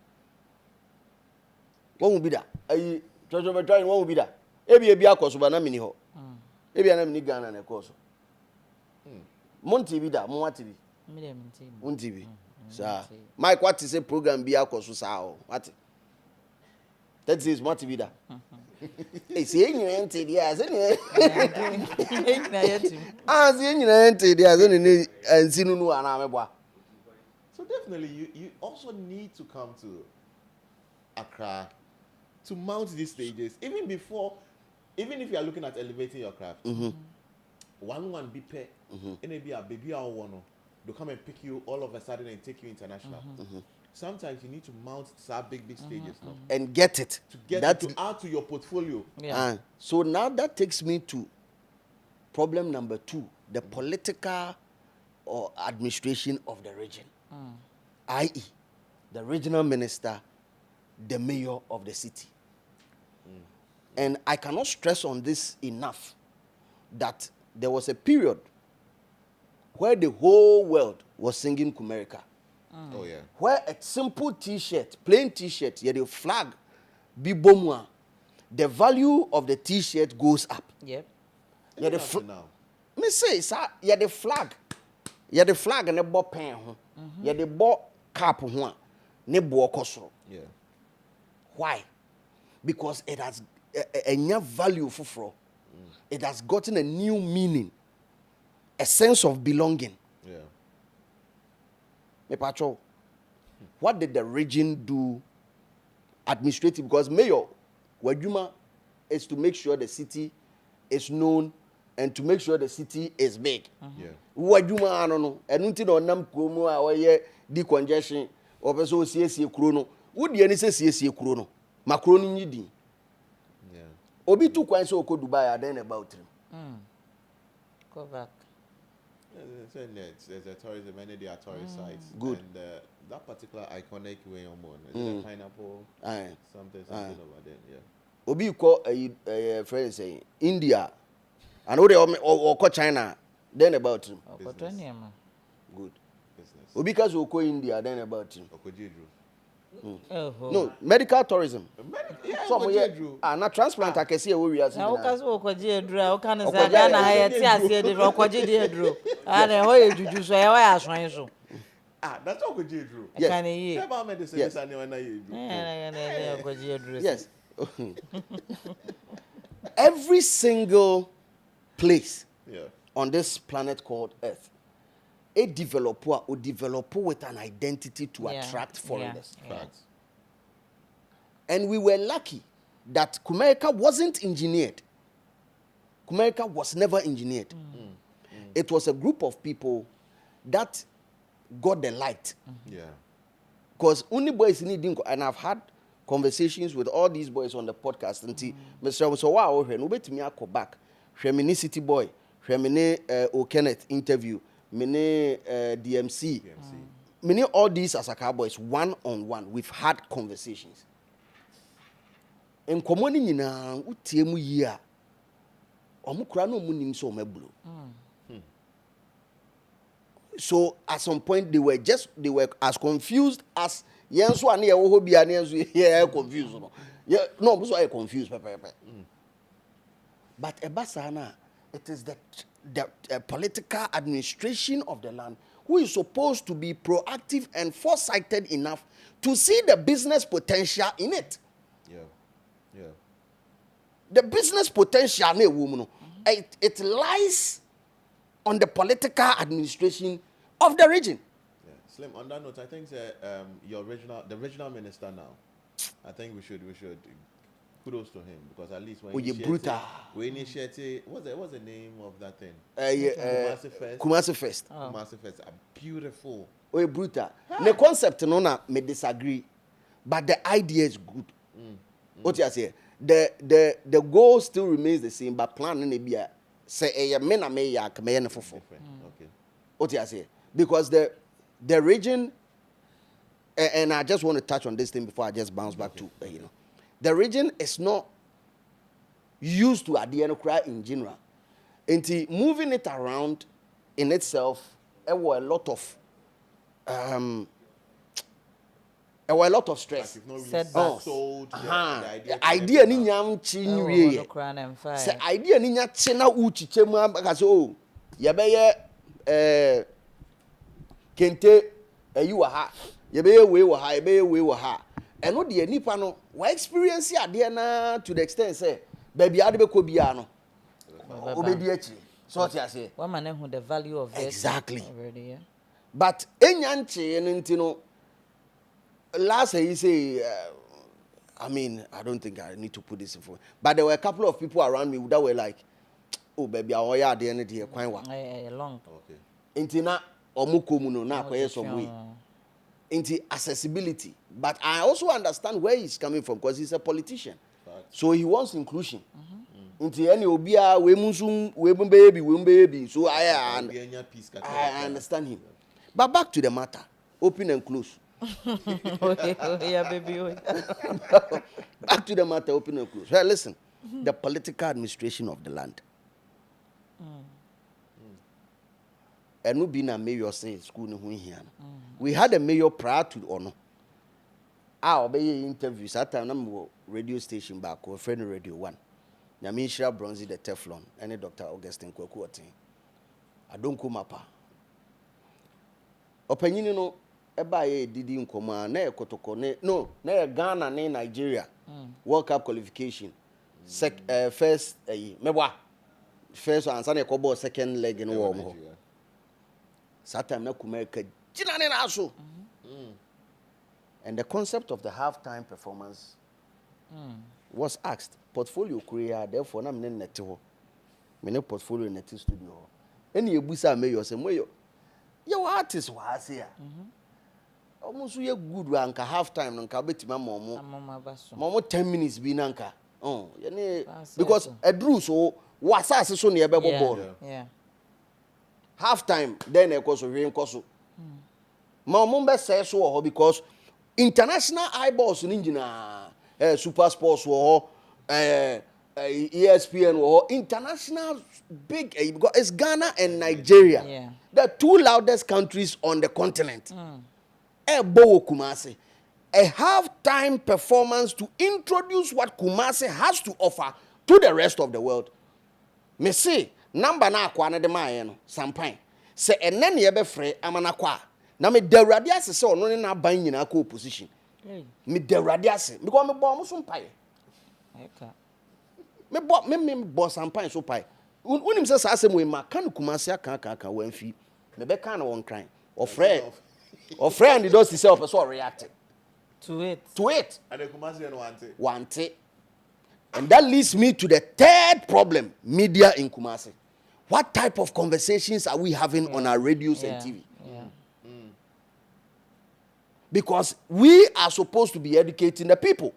What will be that? Ayi treasure trying what will be that? Ebi akoso ba na mini ho. Ebi ana mini Ghana na ekoso. Monti bi da, mo wati bi. Me dem nti. Monti bi. Sa. Mike what is a program bi akoso sa o. What? That is what bi da. Eh si enyina ente dia, se ne. Enyina yetim. Ah si enyina ente dia, se ne ansinu nu ana meboa. So definitely, you also need to come to Accra to mount these stages. Even if you are looking at elevating your craft, one be pay, and maybe a baby or one, they'll come and pick you all of a sudden and take you international. Sometimes you need to mount some big stages now. And get it. To get that to add to your portfolio. Yeah. So now that takes me to problem number 2, the political or administration of the region. I.e., the regional minister, the mayor of the city. And I cannot stress on this enough that there was a period where the whole world was singing Kumerica. Oh, yeah. Where a simple T-shirt, plain T-shirt, the flag, bibomwa, the value of the T-shirt goes up. Yep. Yeah, the me say, sir, yeah, the flag and the bo pen ho. Yeah, the bo cap ho. Ne bo kosoro. Yeah. Why? Because it has a new value for. It has gotten a new meaning, a sense of belonging. Yeah. Me patrol. What did the region do administrative? Because mayor, Wajuma is to make sure the city is known and to make sure the city is big. Yeah. Wajuma I don't know. And until on nam kumu awaye decongestion or person CSC chrono. Would the any say CSC chrono? Macron nyidi. Yeah. Obi tu kwan so ko Dubai then about him. Go back. There's a tourism, many there are tourist sites. Good. And that particular iconic way on is a pineapple, something over there. Yeah. Obi ko a friend saying India. I know they or China then about him. Good. Business. Obi kaso ko India then about him. Okojedru. No, medical tourism. Yeah, Some Okojedru. na transplant akese we we as. Na okaso okoje edru a oka na say Ghana ha ye ti ase de okoje de edru. Ana ho ye juju so ye wa aswan so. That's Okojedru. Yes. Can you? About medicine Yes. Yeah, okoje edru. Yes. Every single place on this planet called Earth, a developer will develop with an identity to attract foreigners. Facts. And we were lucky that Kumerica wasn't engineered. Kumerica was never engineered. It was a group of people that got the light. Yeah. Because only boys need, and I've had conversations with all these boys on the podcast. And Mr. So wow, no bet me go back. Shemini City Boy, Shemini O'Kenneth interview, many DMC, many all these as a cowboys one-on-one. We've had conversations. And commoni nyina utiemu yia. Omukura no munim so mebulu. So at some point they were as confused as yenso ane ye wo bia ne yenso ye confused no. No, so I confused pepper. But Ebasana, it is the political administration of the land who is supposed to be proactive and foresighted enough to see the business potential in it. Yeah. Yeah. The business potential, it lies on the political administration of the region. Yeah. Slim, on that note, I think the regional minister now, I think we should kudos to him because at least when we initiated, what's the name of that thing? Kumasi Fest. Kumasi Fest, beautiful. Oh, brutal. The concept, no, me disagree, but the idea is good. What you say? the goal still remains the same, but plan in be a say a men may yak may okay. What you say? Because the region, and I just want to touch on this thing before I just bounce back to the region is not used to Adianokra in general. And moving it around in itself, there were a lot of stress. Idea ni nyam chi nwie. Se idea ni nya che na uchiche mu aka so oh ye be ye kente ayi wa ha ye be ye we wa ha ye be ye we wa ha eno de nipa no wa experience ade na to the extent say baby ade be ko bia no obedi achi so what you say one man who the value of this exactly already, yeah? But enyanche ntino last he say I mean, I don't think I need to put this in for. But there were a couple of people around me that were like, "Oh, baby, I want you the end of the quite long." Okay. Intina omukomuno na kwaye somwe. Inti accessibility. But I also understand where he's coming from because he's a politician. So he wants inclusion. Inti any obia we baby. So I understand him. But back to the matter. Open and close. Yeah, baby. Back to the matter, open and close. Well, listen, the political administration of the land. And we been a mayor say school in here. We had a mayor prior to Ono. I'll be interviews at time radio station back or friend radio 1. Nyamisha Bronzy the Teflon, and Dr. Augustine Kwekuotin. I don't come up. Opinion no. Eba ye didi nkoma na ekotoko no na Ghana na Nigeria World Cup qualification first mebwa first answer na ekobo second leg in wo mo Saturday na Kumeka jina ne na so and the concept of the halftime performance was asked portfolio career therefore na me net ho me portfolio net studio any ebusa me yo say moyo your artist wa say almost we good anka half time nka betima momo 10 minutes bi nanka because edru so wasase so ne e be ball yeah half time then e koso hwe nkoso momo be say so because international eyeballs ni ngina super sports wo ESPN wo international big because it's Ghana and Nigeria the two loudest countries on the continent. Kumasi, a half-time performance to introduce what Kumasi has to offer to the rest of the world. Me say number na kwa na de maye no sampan se enne ne be frɛ amana kwa na me dawrade ase se ono ne na ban nyina ka opposition me dawrade ase because me bo mo so mpae me bo sampan so pai unim se sa asem we ma kan Kumasi aka wanfi me be kan won kran or friend does himself as well reacting to it. And the Kumasi want it. And that leads me to the third problem, media in Kumasi. What type of conversations are we having on our radios and TV? Because we are supposed to be educating the people.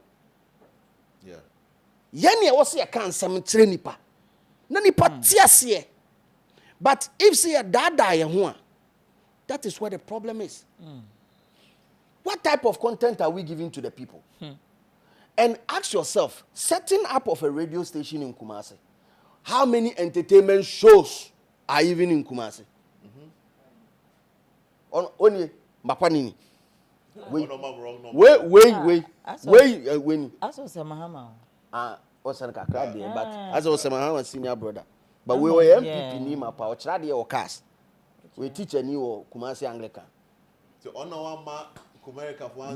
Yani wasi akan semetre nipa. Na nipa tiasie. But if say a dada ye ho, that is where the problem is. What type of content are we giving to the people? And ask yourself, setting up of a radio station in Kumasi, how many entertainment shows are even in Kumasi? Only Mapanini. Wait. As was a Mahama. What's an Kakadi, but as was a Mahama senior brother. But we were MPP Nima Power, Tradi or Cast. We teach a new Kumasi Anglican. So on our ma Kumerica for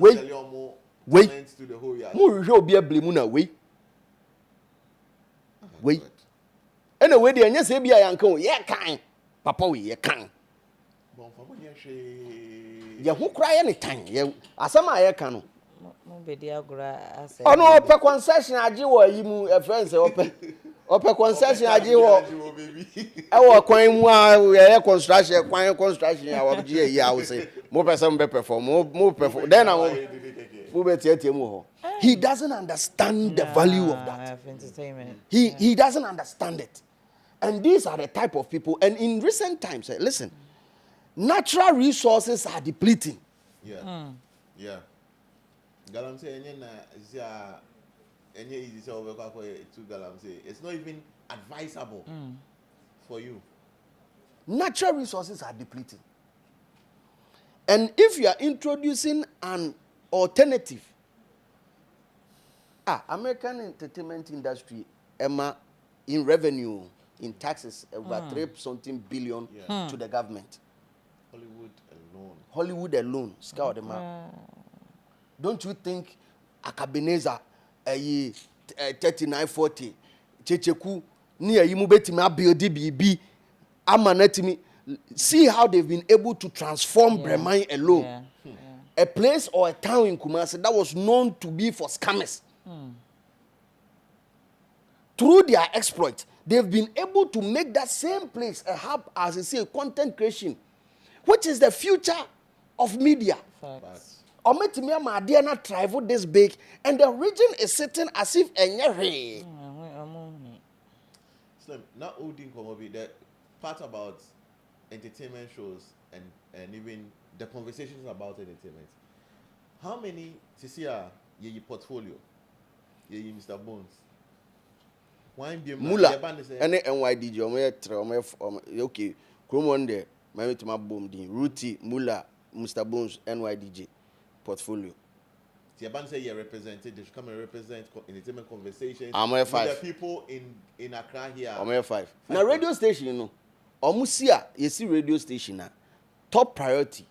wait to the whole yard. More show be a blimuna wait. Anyway, the yes be a uncle, kind. Papa we kind. Ya who cry anytime. Ya asama ya kanu. Oh no, open concession aji wo yimu e friends open concession aji wo e kwan mu a construction kwan construction ya wo je ya wo say mo person be perform mo perform then He doesn't understand the value of that. Entertainment. He doesn't understand it. And these are the type of people. And in recent times, listen, natural resources are depleting. Yeah. Yeah. Galam say it's not even advisable for you. Natural resources are depleting. And if you are introducing an alternative, American entertainment industry, Emma, in revenue, in taxes, over 3-something billion to the government. Hollywood alone, scout them out. Don't you think Akabineza 3940 Checheku near Yimubeti build BB Amanetimi? See how they've been able to transform Bremai alone. A place or a town in Kumasi that was known to be for scammers. Through their exploit, they've been able to make that same place a hub, as I say, content creation, which is the future of media. Ometimia Madiana travel this big, and the region is sitting as if a Slim, not Odin Komobi, the part about entertainment shows and even the conversations about entertainment. How many TCR ye portfolio? Ye Mr. Bones? Mula, any NYDG, okay, come on there, my to my boom, Ruti, Mula, Mr. Bones, NYDG portfolio. The band say you represented, they should come and represent entertainment conversations. I'm with F5. the people in Accra here. I'm F5. Now, radio station, you know, Omusia, you see radio station now, top priority,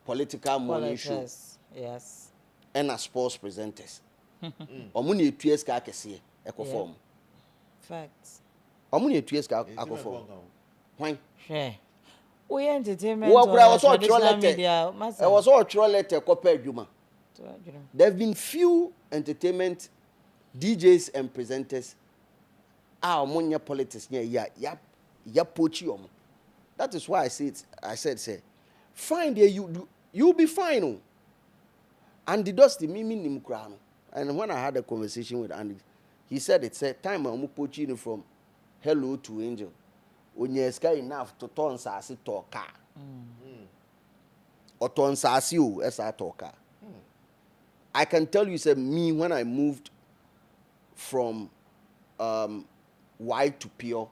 political morning show. Yes. And as sports presenters. Omuni 2 years ka kese ekoform. Facts. Omuni 2 years ka ekoform. Why? Sure. We entertainment. Was all media. It was all through letter copy Juma. There have been few entertainment DJs and presenters. Omonya politics ya pochi omo. That is why I said fine there you'll be fine. Oh. And the dusty mimi nimkrano. And when I had a conversation with Andy, he said it's a time I'm poaching from hello to angel. When you're sky enough to turn sassy talker. Or turn sassy as I talker. I can tell you, said me when I moved from white to pure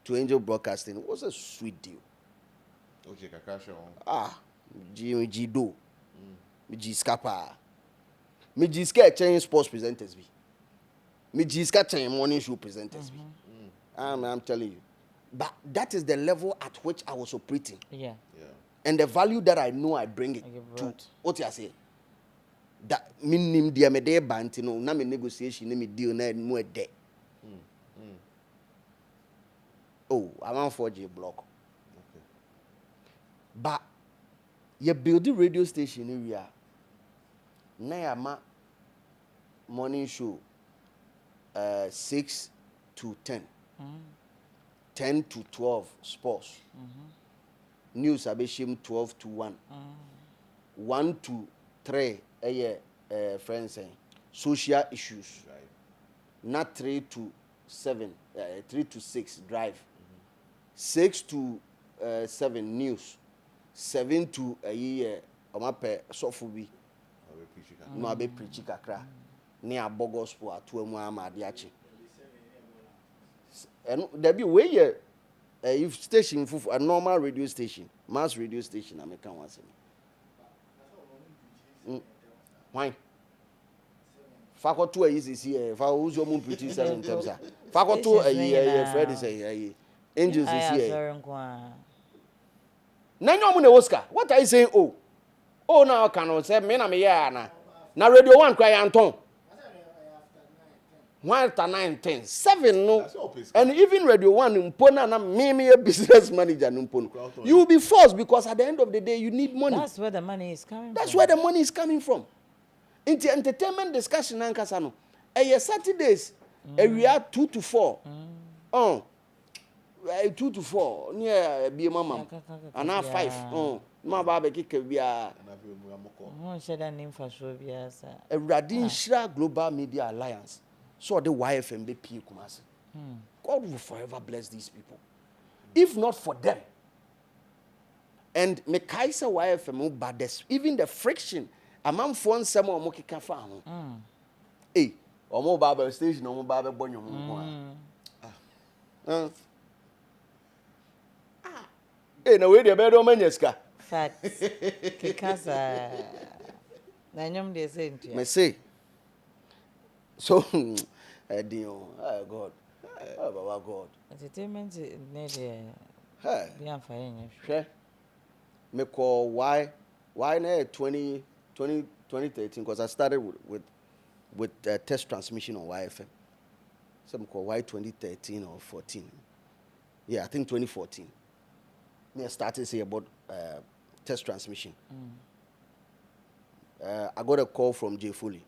to angel broadcasting, it was a sweet deal. G do. G scapa. Me jiska change sports presenters be. Me jiska change morning show presenters be. I'm telling you. But that is the level at which I was operating. Yeah. And the value that I know I bring it to. What you say? That minim dia me de banti no na me negotiation na me deal na no de. Oh, I'm on 4G block. Okay. But you build the radio station area. Nayama morning show 6 to 10. 10 to 12 sports. News abeshim 12 to 1. 1 to 3 friends saying social issues. Right. Not 3 to 7, 3 to 6 drive. 6 to 7 news. 7 to a year omape sofubi. No abe preach kakra. Ni abogospel atuemu amadiachi. And there be way if station a normal radio station, mass radio station American one say. Why? Fakoto is here. Fa uzo mu preach 7 times. Fakoto Fred is here. Angels is here. Nanyo mu na Oscar. What are you saying? Oh now can say me na me ya na. Na radio 1 cry Anton. 1 to 9, 10, 7 no. And even radio 1 mpona na me a business manager mpono. You will be forced because at the end of the day you need money. That's where the money is coming That's from. Where the money is coming from. Into entertainment discussion ankasa no. Saturdays we are 2 to 4. 2 to 4 near be mama. And now 5. ma ba be keke bia Mo share that name for sure biasa. Radin Shira Global Media Alliance so the YFM be P Kumasi. God will forever bless these people. If not for them, and me kaisa YFM but even the friction among phone some or mokika farm. Hey, or more barber station or more barber bonyo. Hey, no way the bedo manyeska. Fat. Kikasa. Nanyom de saying to you. Me say. So, Dio, God. Oh, Baba God. Entertainment need Hey, be unfine. share. Me call why na 2013 because I started with test transmission on YFM. Some call why 2013 or 14. Yeah, I think 2014. Me started say about test transmission. I got a call from J Foley.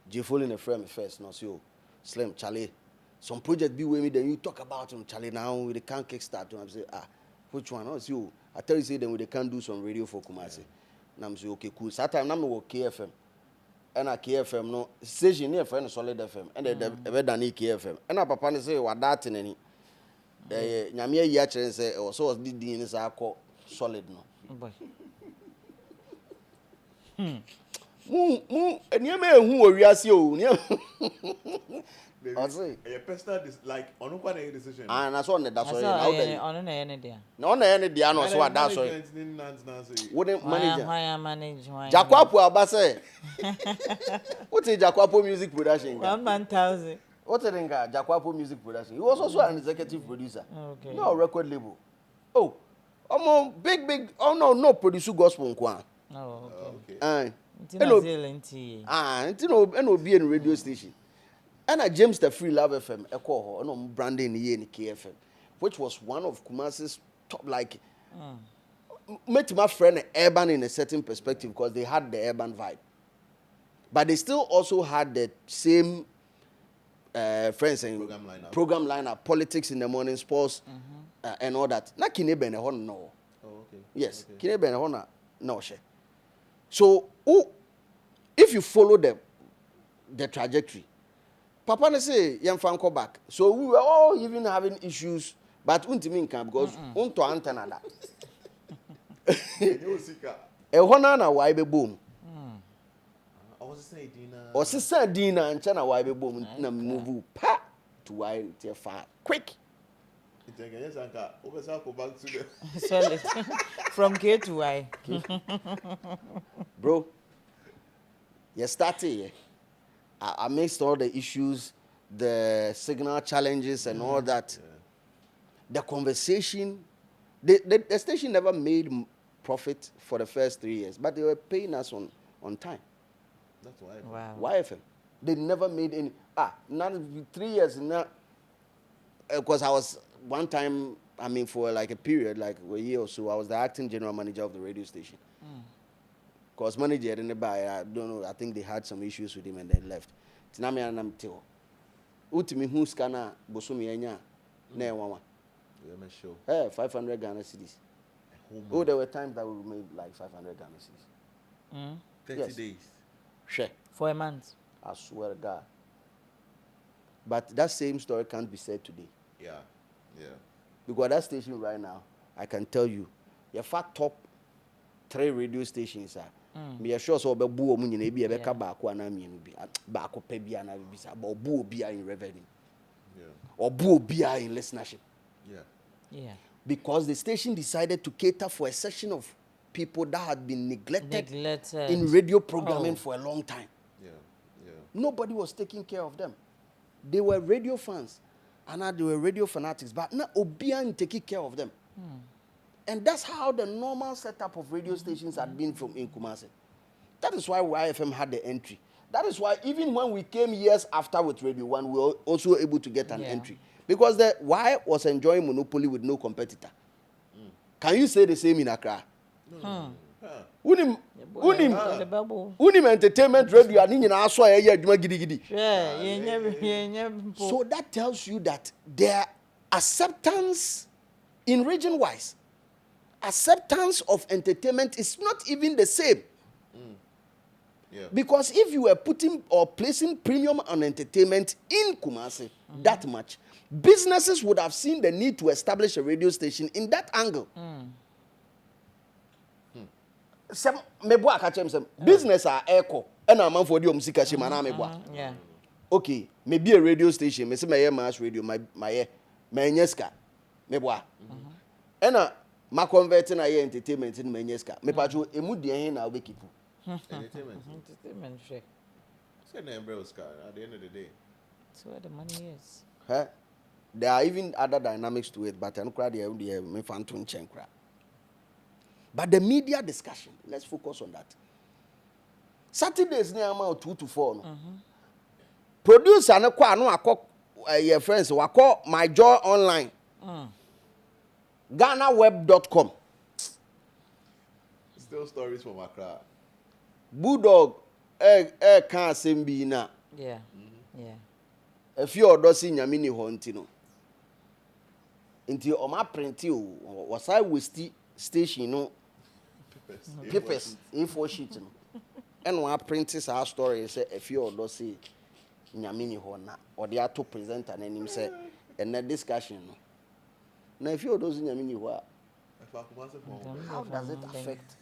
J Foley in a friend first. No, so Slim Charlie. Some project be with me, then you talk about them, Charlie. Now they can't kickstart. I say, which one? No, so I tell you, say then we can't do some radio for Kumasi. And I'm say, okay, cool. So that time I'm work KFM, and I KFM no station near friend Solid FM, and they ever done KFM. And I papa say what that in any. Nyamia yachre say so was the din is call Solid no. Boy. Eniyama ehu owiase o. I say a personal like on one decision. and I saw on that's all. On any day. No na any dia no so that's all. Wouldn't manager. Why I manage why? Jakwapo abase. What is Jakwapo music production? 1,000. What is Jakwapo music production? He was also an executive producer. Okay. No record label. Oh, big. Oh no, producer gospel nkwa. Oh, okay. And be in radio station. And at James the Free Love FM, a call no branding here in KFM, which was one of Kumasi's top like met my friend urban in a certain perspective because they had the urban vibe. But they still also had the same friends and program lineup, politics in the morning, sports, and all that. Na kinebe ne hono no. Oh, okay. Yes, kinebe ne hono no she. So, if you follow the trajectory, Papa ne say yam fan go back. So we were all even having issues, but untimi nkan because unto antenna that. Ehona na why be boom. O se dina ancha na why be boom na move pa to why te far quick. Solid. From K to Y. Bro, you started. I mixed all the issues, the signal challenges and all that. Yeah. The conversation, the station never made profit for the first 3 years, but they were paying us on time. That's why. Wow. YFM. They never made any. Not 3 years now. Because I was one time, I mean, for like a period, like a year or so, I was the acting general manager of the radio station. Because manager didn't buy, I don't know, I think they had some issues with him and then left. Tinami anam teo. Utimi hu scanner bosumi enya na wawa. Yeah, 500 Ghana cedis. Oh, there were times that we made like 500 Ghana cedis. 30 days. Sure. For a month. I swear to God. But that same story can't be said today. Yeah. Because that station right now, I can tell you, your fat top 3 radio stations are. Me sure so be bu omu nyina bi e be ka baako ana mienu bi baako pa bi ana bi sa but bu obi in revenue. Or bu obi in listenership. Yeah. Because the station decided to cater for a section of people that had been neglected. In radio programming for a long time. Nobody was taking care of them. They were radio fans, and now they were radio fanatics, but now Obian taking care of them. And that's how the normal setup of radio stations had been from in Kumasi. That is why YFM had the entry. That is why even when we came years after with Radio 1, we were also able to get an entry. Because the Y was enjoying monopoly with no competitor. Can you say the same in Accra? Unim entertainment radio ani nyina aso aye adwuma gidigidi. So that tells you that their acceptance in region wise acceptance of entertainment is not even the same. Yeah. Because if you were putting or placing premium on entertainment in Kumasi that much, businesses would have seen the need to establish a radio station in that angle. Some mebo akachem some business are echo and a man for the music shimana mebo. Yeah. Okay, maybe a radio station, me say my mass radio, my nyeska mebo. And ma converting a entertainment in my nyeska. Me pacho emu de hin na obekipu. Entertainment. Entertainment share. Say na embrace Oscar at the end of the day. That's where the money is. Huh? There are even other dynamics to it, but I'm glad they me fan to chenkra. But the media discussion, let's focus on that. Saturdays near amount 2 to 4. No? Producer no kwa no akọ your friends wako my joy online. GhanaWeb.com. Still stories from Accra. Bulldog can sembi na. Yeah. Yeah. If you odo si nyame ni ho ntino. Nti o ma print o wasai westi station no papers A4 sheet no. And one print our story say if you odo si nyame ni ho na or they are to present an him say and that discussion no. Now if you odo si nyame ni ho how does it affect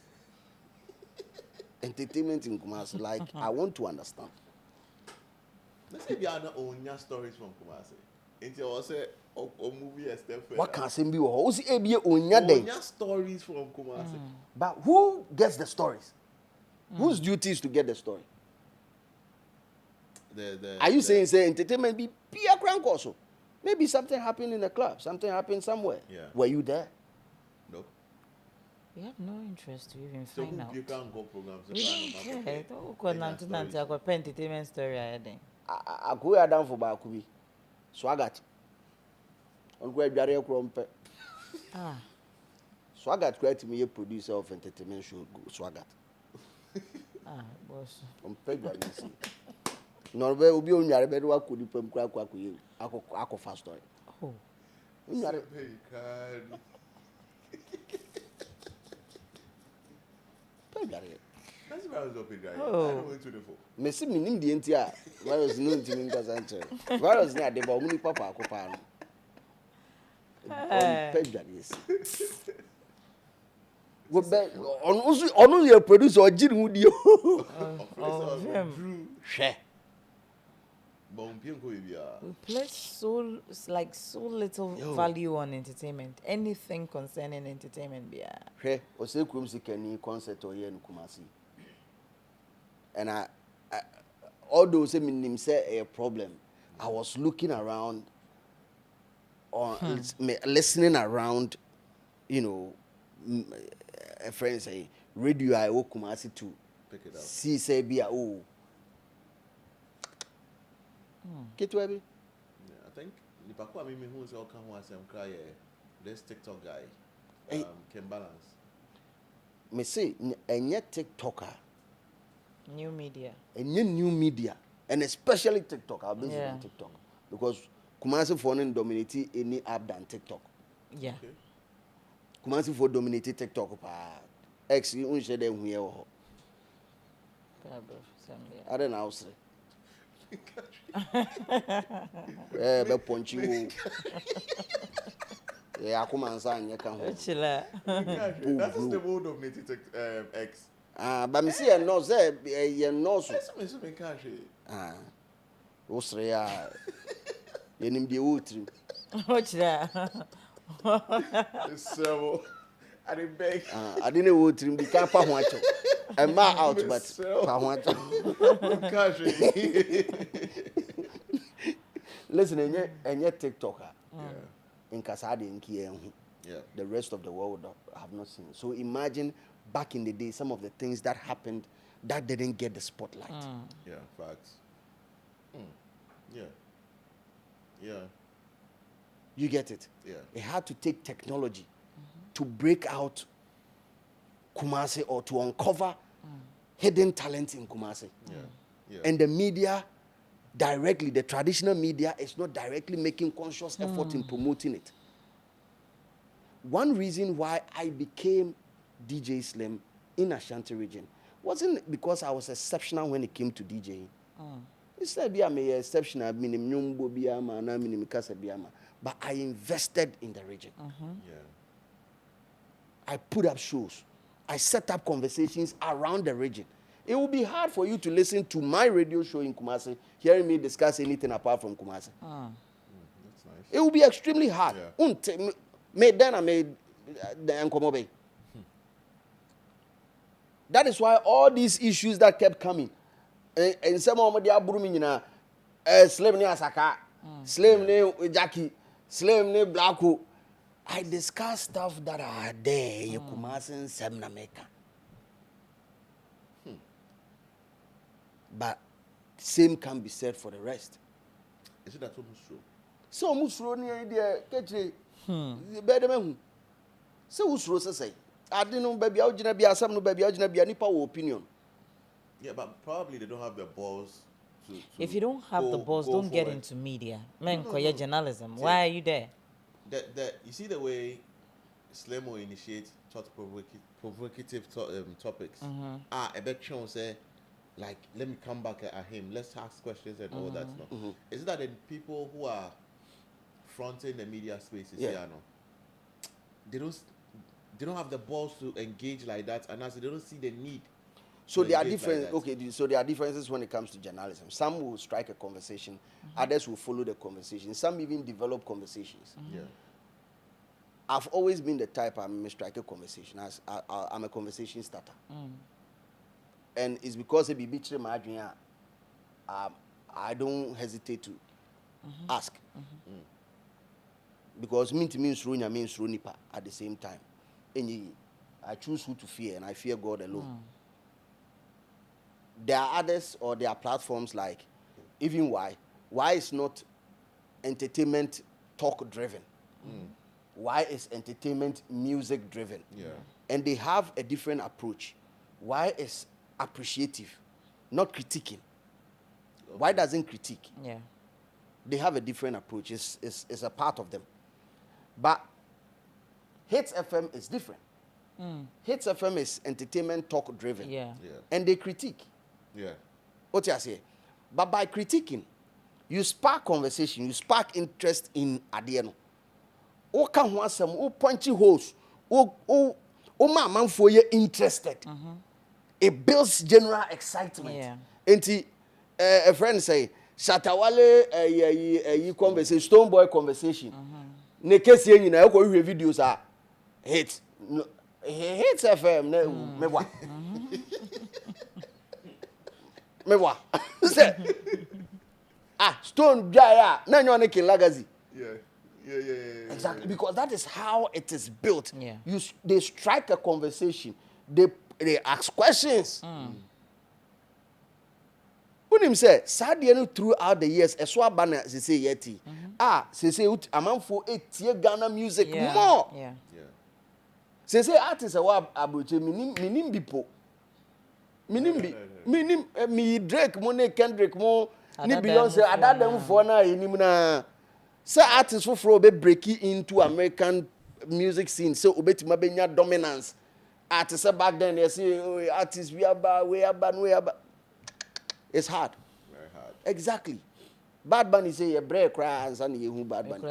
entertainment in Kumasi? Like, I want to understand. Let's say we are not own stories from Kumasi. Until I say, or movie a step further. What can Simbi or who's a onya day? Stories from Kumasi. But who gets the stories? Whose duty is to get the story? Are you saying entertainment be a crank also? Maybe something happened in a club, something happened somewhere. Yeah. Were you there? No. We have no interest to even So find out. you can't go programs. We don't care. Don't go nanti I got entertainment story I then. I go down for Bakubi. Swagat. On where Jare Krompe. Swagat created me a producer of entertainment show Swagat. Boss. On Pedro. Norway will be on your bed. What could you put crack you? Ako fast story. Oh. That's why I was up in there. Oh. I don't went to the phone. Messi minim di entia. Virus no ntimi nkasa nche. Virus na de ba omuni papa akopa no. On Pedro yes. Go back on your producer ojiri hu di o. Oh, him. Hwe. We place so little value on entertainment. Anything concerning entertainment, yeah. Hwe, o se krum sikani concert o ye no Kumasi. And I although say minim say a problem, I was looking around listening around, you know, a friend say radio I o Kumasi to pick it up. See say be oh. Get to be? I think the Pakwa Mimi who is all come once and cry this TikTok guy. Can balance. Me say enye TikToker. New media. Enye new media. And especially TikTok. I'll be on TikTok. Because Kumasi phone dominate any app than TikTok. Yeah. Okay. Kumasi phone dominate TikTok pa. X you unshare them here. I don't know. Be punch you. Yeah, come and sign your can. That's the mode of native X. But me see no say you know so. Osrea. You nim the utri. Watch that. So I didn't beg. I didn't utri be can pa ho acho. And ma out but pa ho acho. Listen, enye TikToker. In Kasadi in Kiyehu. Yeah. The rest of the world have not seen. So imagine back in the day some of the things that happened that didn't get the spotlight. Yeah, facts. Yeah. Yeah. You get it? Yeah. It had to take technology to break out Kumasi or to uncover hidden talents in Kumasi. Yeah. Yeah. And the media directly, the traditional media is not directly making conscious effort in promoting it. one reason why I became DJ Slim in Ashanti region wasn't because I was exceptional when it came to DJing. Instead, I'm exceptional, but I invested in the region. Yeah. I put up shows. I set up conversations around the region. It will be hard for you to listen to my radio show in Kumasi, hearing me discuss anything apart from Kumasi. That's nice. It will be extremely hard. Yeah. That is why all these issues that kept coming, and some of them are slave ne Asaka, slave ne Jackie, slave ne Blacko. I discuss stuff that are there in Kumasi and Semnameka. But same can be said for the rest. Is it that almost true? So musro ni idea ketche be dem hu se usro say ade no ba bia ogina bia asam no ba bia ogina bia nipa wo opinion. Yeah, but probably they don't have the balls to If you don't have the balls, don't get into media. Men, koye journalism. Why are you there? You see the way Slim will initiate provocative topics. A bit say, like, let me come back at him. Let's ask questions and all that stuff. Is it that the people who are fronting the media spaces here, they don't have the balls to engage like that, and also they don't see the need. So there are different. So there are differences when it comes to journalism. Some will strike a conversation, others will follow the conversation. Some even develop conversations. Yeah. I've always been the type I'm a strike a conversation. I'm a conversation starter. And it's because it be my dream. I don't hesitate to ask. Because means nipa at the same time. And I choose who to fear, and I fear God alone. There are others, or there are platforms like even why is not entertainment talk driven. Why is entertainment music driven? Yeah. And they have a different approach. Why is appreciative, not critiquing? Why doesn't critique? Yeah. They have a different approach. It's a part of them. But Hits FM is different. Hits FM is entertainment talk driven. Yeah. And they critique. Yeah. What you say? But by critiquing, you spark conversation, you spark interest in Adiano. O can want some punchy holes. O man for you interested. It builds general excitement. Yeah. And a friend say, Shatawale a conversation, Stone Boy conversation. Ne case you know, videos are hit. Hits FM me wa. Me wa. Say Stone Jaya na nyo ne Lagazi. Yeah. Exactly, because that is how it is built. Yeah. They strike a conversation. They ask questions. When him say, Sadiano throughout the years, a swabana say yeti. Say amanfo etie Ghana music more. Yeah. Say artists a wab abuche minim bipo. Minim me Drake mo ne Kendrick mo ni Beyonce adadam fo na enim na. Say artists for be breaking into American music scene. So obetima benya dominance. Artists back then they say artists we are. It's hard. Very hard. Exactly. Bad Bunny say a break cries and you Bad Bunny.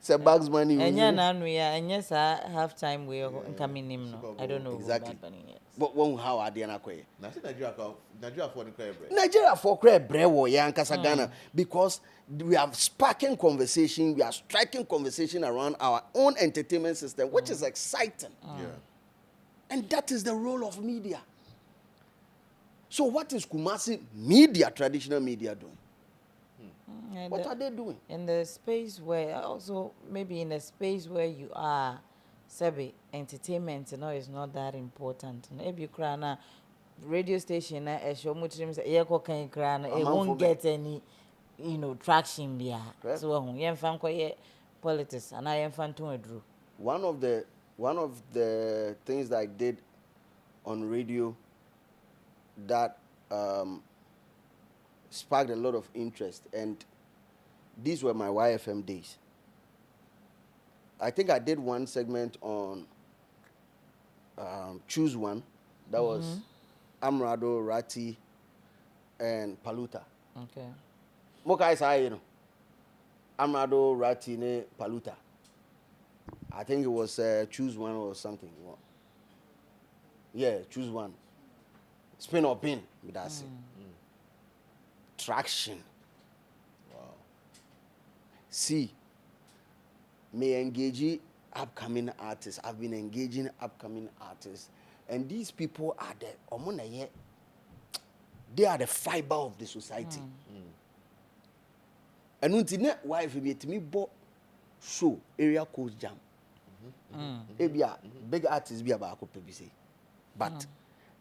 Say Bugs Bunny. And half-time we coming him. I don't know exactly. Bad Bunny is. But one how are they not quite? Nigeria for the Nigeria Ghana because we are sparking conversation, we are striking conversation around our own entertainment system, which is exciting. Yeah. And that is the role of media. So what is Kumasi media, traditional media doing? What are they doing? In the space where, also maybe in the space where you are, Sebi, entertainment, is not that important. Maybe you radio station, a show much it won't get any, traction there. So you fan politics, and I am fan to drew. One of the things that I did on radio that sparked a lot of interest, and these were my YFM days. I think I did one segment on Choose One. That was Amrado, Rati, and Paluta. Okay. Mokai say, you know, Amrado, Rati, ne Paluta. I think it was Choose One or something. Yeah, Choose One. Spin or pin, that's it. Traction. Wow. See, may engage upcoming artists. I've been engaging upcoming artists, and these people are they are the fiber of the society. And until net wife be to me bo show area code jam. Ebia big artists be about say, but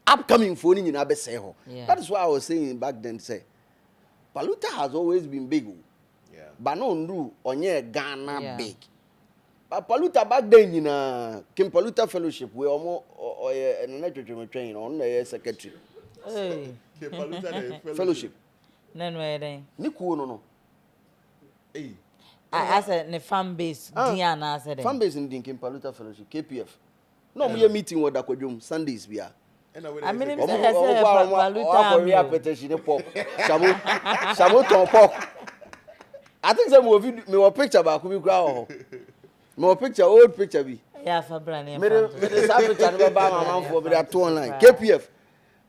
upcoming phone in Abe say ho. That is why I was saying back then. Say, Paluta has always been big, but no do onye Ghana big. But Paluta back then, you know, Kim Paluta Fellowship, we almost an train on the secretary. Hey. Fellowship. No, Niku no. Hey. I said the fan base. Diana said fan base in Kim Paluta Fellowship, KPF. No, we are meeting with Dakodum Sundays. We are. I mean, Paluta petition pork. Shamu ton pork. I think some of you me picture about Kubi Grau. Me picture old picture be. Yeah, for brand. Me picture never buy my man for me that two online. KPF.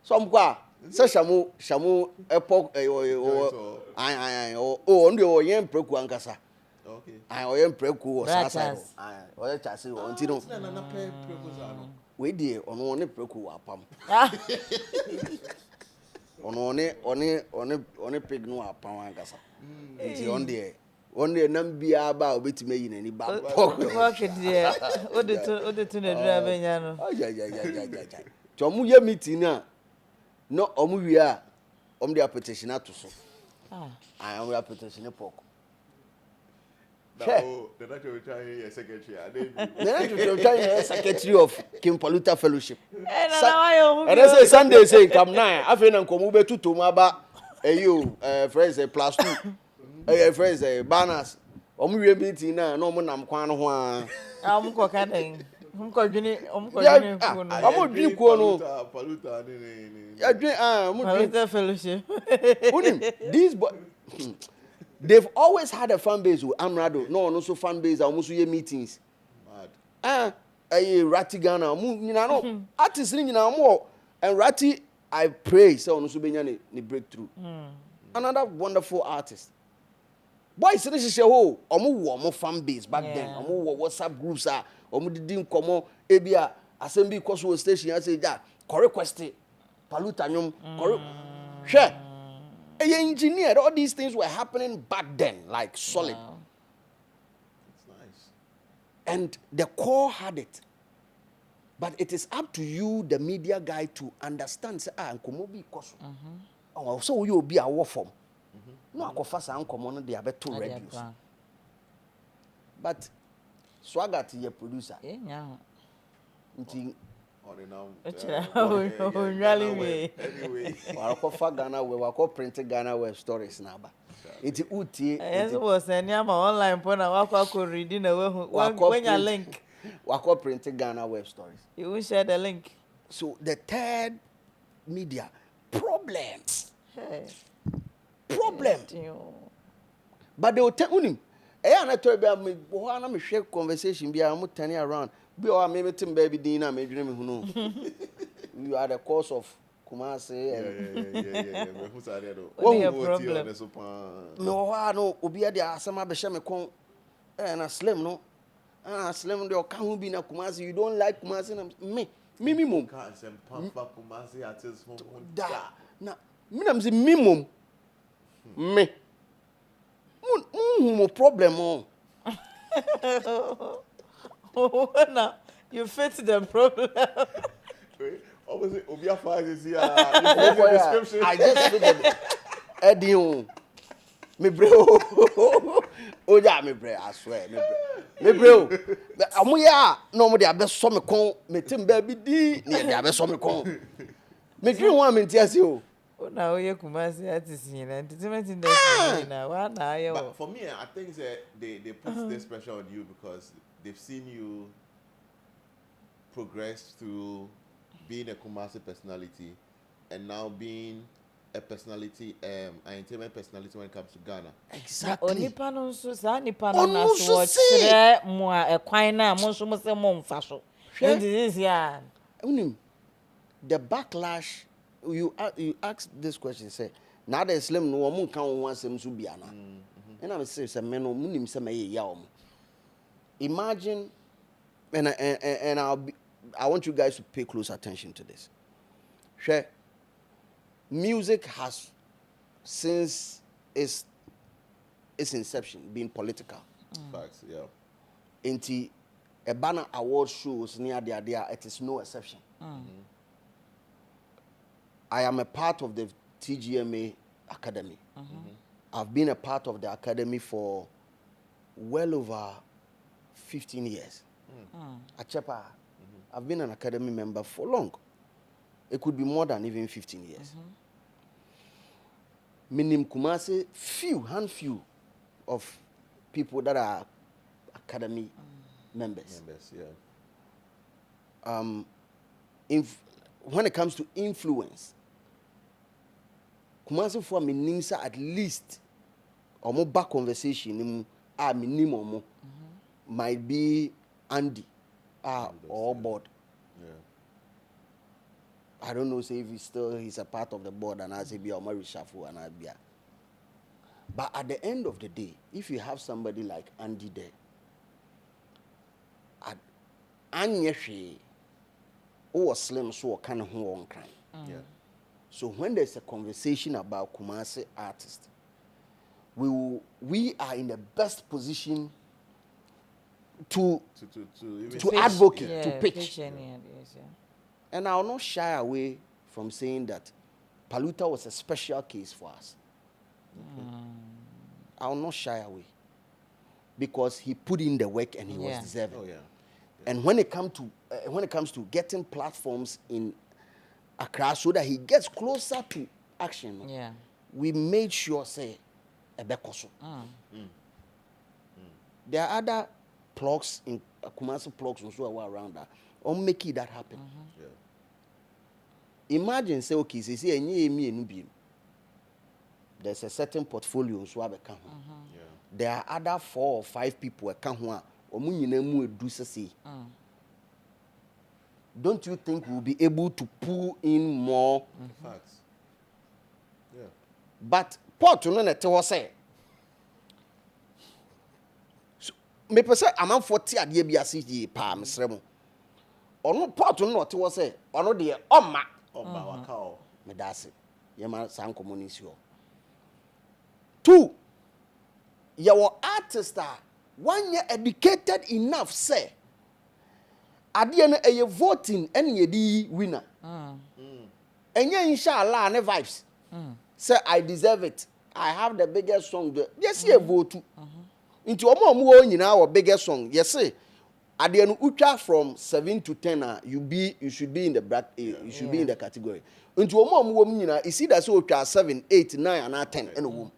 Some kwa. Say shamu pork on the oyen preku ankasa. Okay. Oyen preku or sasa. Oyen chasi o ntino. We dey ono ne preku apam. Ono pig no apam ankasa. Nti on dey nam bia ba obetime yi nani ba. Okay dear. O de to na dura benya no. Ja. Chomu ye meeting na no omu wi a om dey petition ato so. I am a petition pork. The natural secretary of Kim Paluta Fellowship. And I say Sunday say come now. I feel come ube to maba. You friends plus 2. Friends banners. Omu we meeting na no mo nam kwan ho a. Am ko kaden. Ko dwini ko no. Paluta ni. Ya dwin Paluta Fellowship. These boys they've always had a fan base with Amrado. No so fan base almost ye meetings. Mad. Rati Ghana. No artists ni mo and Rati I pray so no so benya ni breakthrough. Another wonderful artist. Boys ni she ho omo fan base back then. Omo WhatsApp groups omo didi nkomo ebia assembly koso station ya say ja request Paluta nyom hwe engineered. All these things were happening back then, like solid. Wow. It's nice. And the core had it. But it is up to you, the media guy, to understand. Say, Nkomobi koso. Oh, so you be a war form. No, akofasa Nkomo they have to reduce. But swagger to your producer. Yeah. Anyway. Wako Ghana we wako print Ghana web stories naba. Iti uti. Yes, was any online pona wako reading when your link. Wako print Ghana web stories. You will share the link. So the third media problems. Hey. Problem. But they will tell him. I told me I am share conversation. Be I'm turning around. Be or maybe Tim baby Dina may dream who know. You are the cause of Kumasi. Yeah. Who's that? What is your problem? No, Obia de some Abeshame con and a slim no. Slim the can't be na Kumasi. You don't like Kumasi me mum. Can't send Pampa Kumasi artists home. Da na me say minimum me. Mo problem oh. Now you fit the problem. Obviously, Obia Files is here. The description. I just fit the Eddie. Me bro. Oh yeah, me bro. I swear, me bro. Amuya no mo dey abeso me kon. Me tim baby di. Ne dey abeso me kon. Me dream one me tiasi o. Now you Kumasi artist in entertainment industry now. What now you? But for me, I think that they put this pressure on you because they've seen you progress through being a Kumasi personality and now being a personality, an entertainment personality when it comes to Ghana. Exactly. Onipa no nso saa nipa no na so kyerɛ mo a ekwan na mo nso mo se mo mfa so. And this ya. The backlash you ask this question say now the slim no one kan won asem so bia na. And I'm say me no munim say me ya o. Imagine and I want you guys to pay close attention to this. Sure. Music has, since its inception, been political. Facts, yeah. Into a banner award shows near the idea, it is no exception. I am a part of the TGMA Academy. I've been a part of the academy for well over 15 years. Achepa, I've been an academy member for long. It could be more than even 15 years. Minim Kumasi, few of people that are academy members. Yeah. When it comes to influence, Kumasi for minim sa at least omo back conversation minim omo might be Andy or board. I don't know say if he's a part of the board and I say be or reshuffle and I be. But at the end of the day, if you have somebody like Andy there, Anyeshi or slim so kind of on crime. So when there's a conversation about Kumasi artists, we are in the best position to advocate, to pitch. And I will not shy away from saying that Paluta was a special case for us. I will not shy away because he put in the work and he was deserving. Oh, yeah. And when it comes to getting platforms in Accra so that he gets closer to action, we made sure say a bekoso. There are other plugs in Kumasi plugs also around that. Or make that happen. Imagine say okay, say me there's a certain portfolio so there are other 4 or 5 people don't you think we'll be able to pull in more? Facts. Yeah. But pot no na te say me pese am 40 ade bia se pa mesremo ono pot no te say ono de oma waka o me da se yema san community o 2 your artist one year educated enough say ade no eye voting and ye di winner enye inshallah ne vibes say I deserve it, I have the biggest song yes ye vote into omo nyina our biggest song yes say ade no utwa from 7 to 10 you should be in the bracket, you should be in the category into omo nyina is either say utwa 7 8 9 and 10 and wom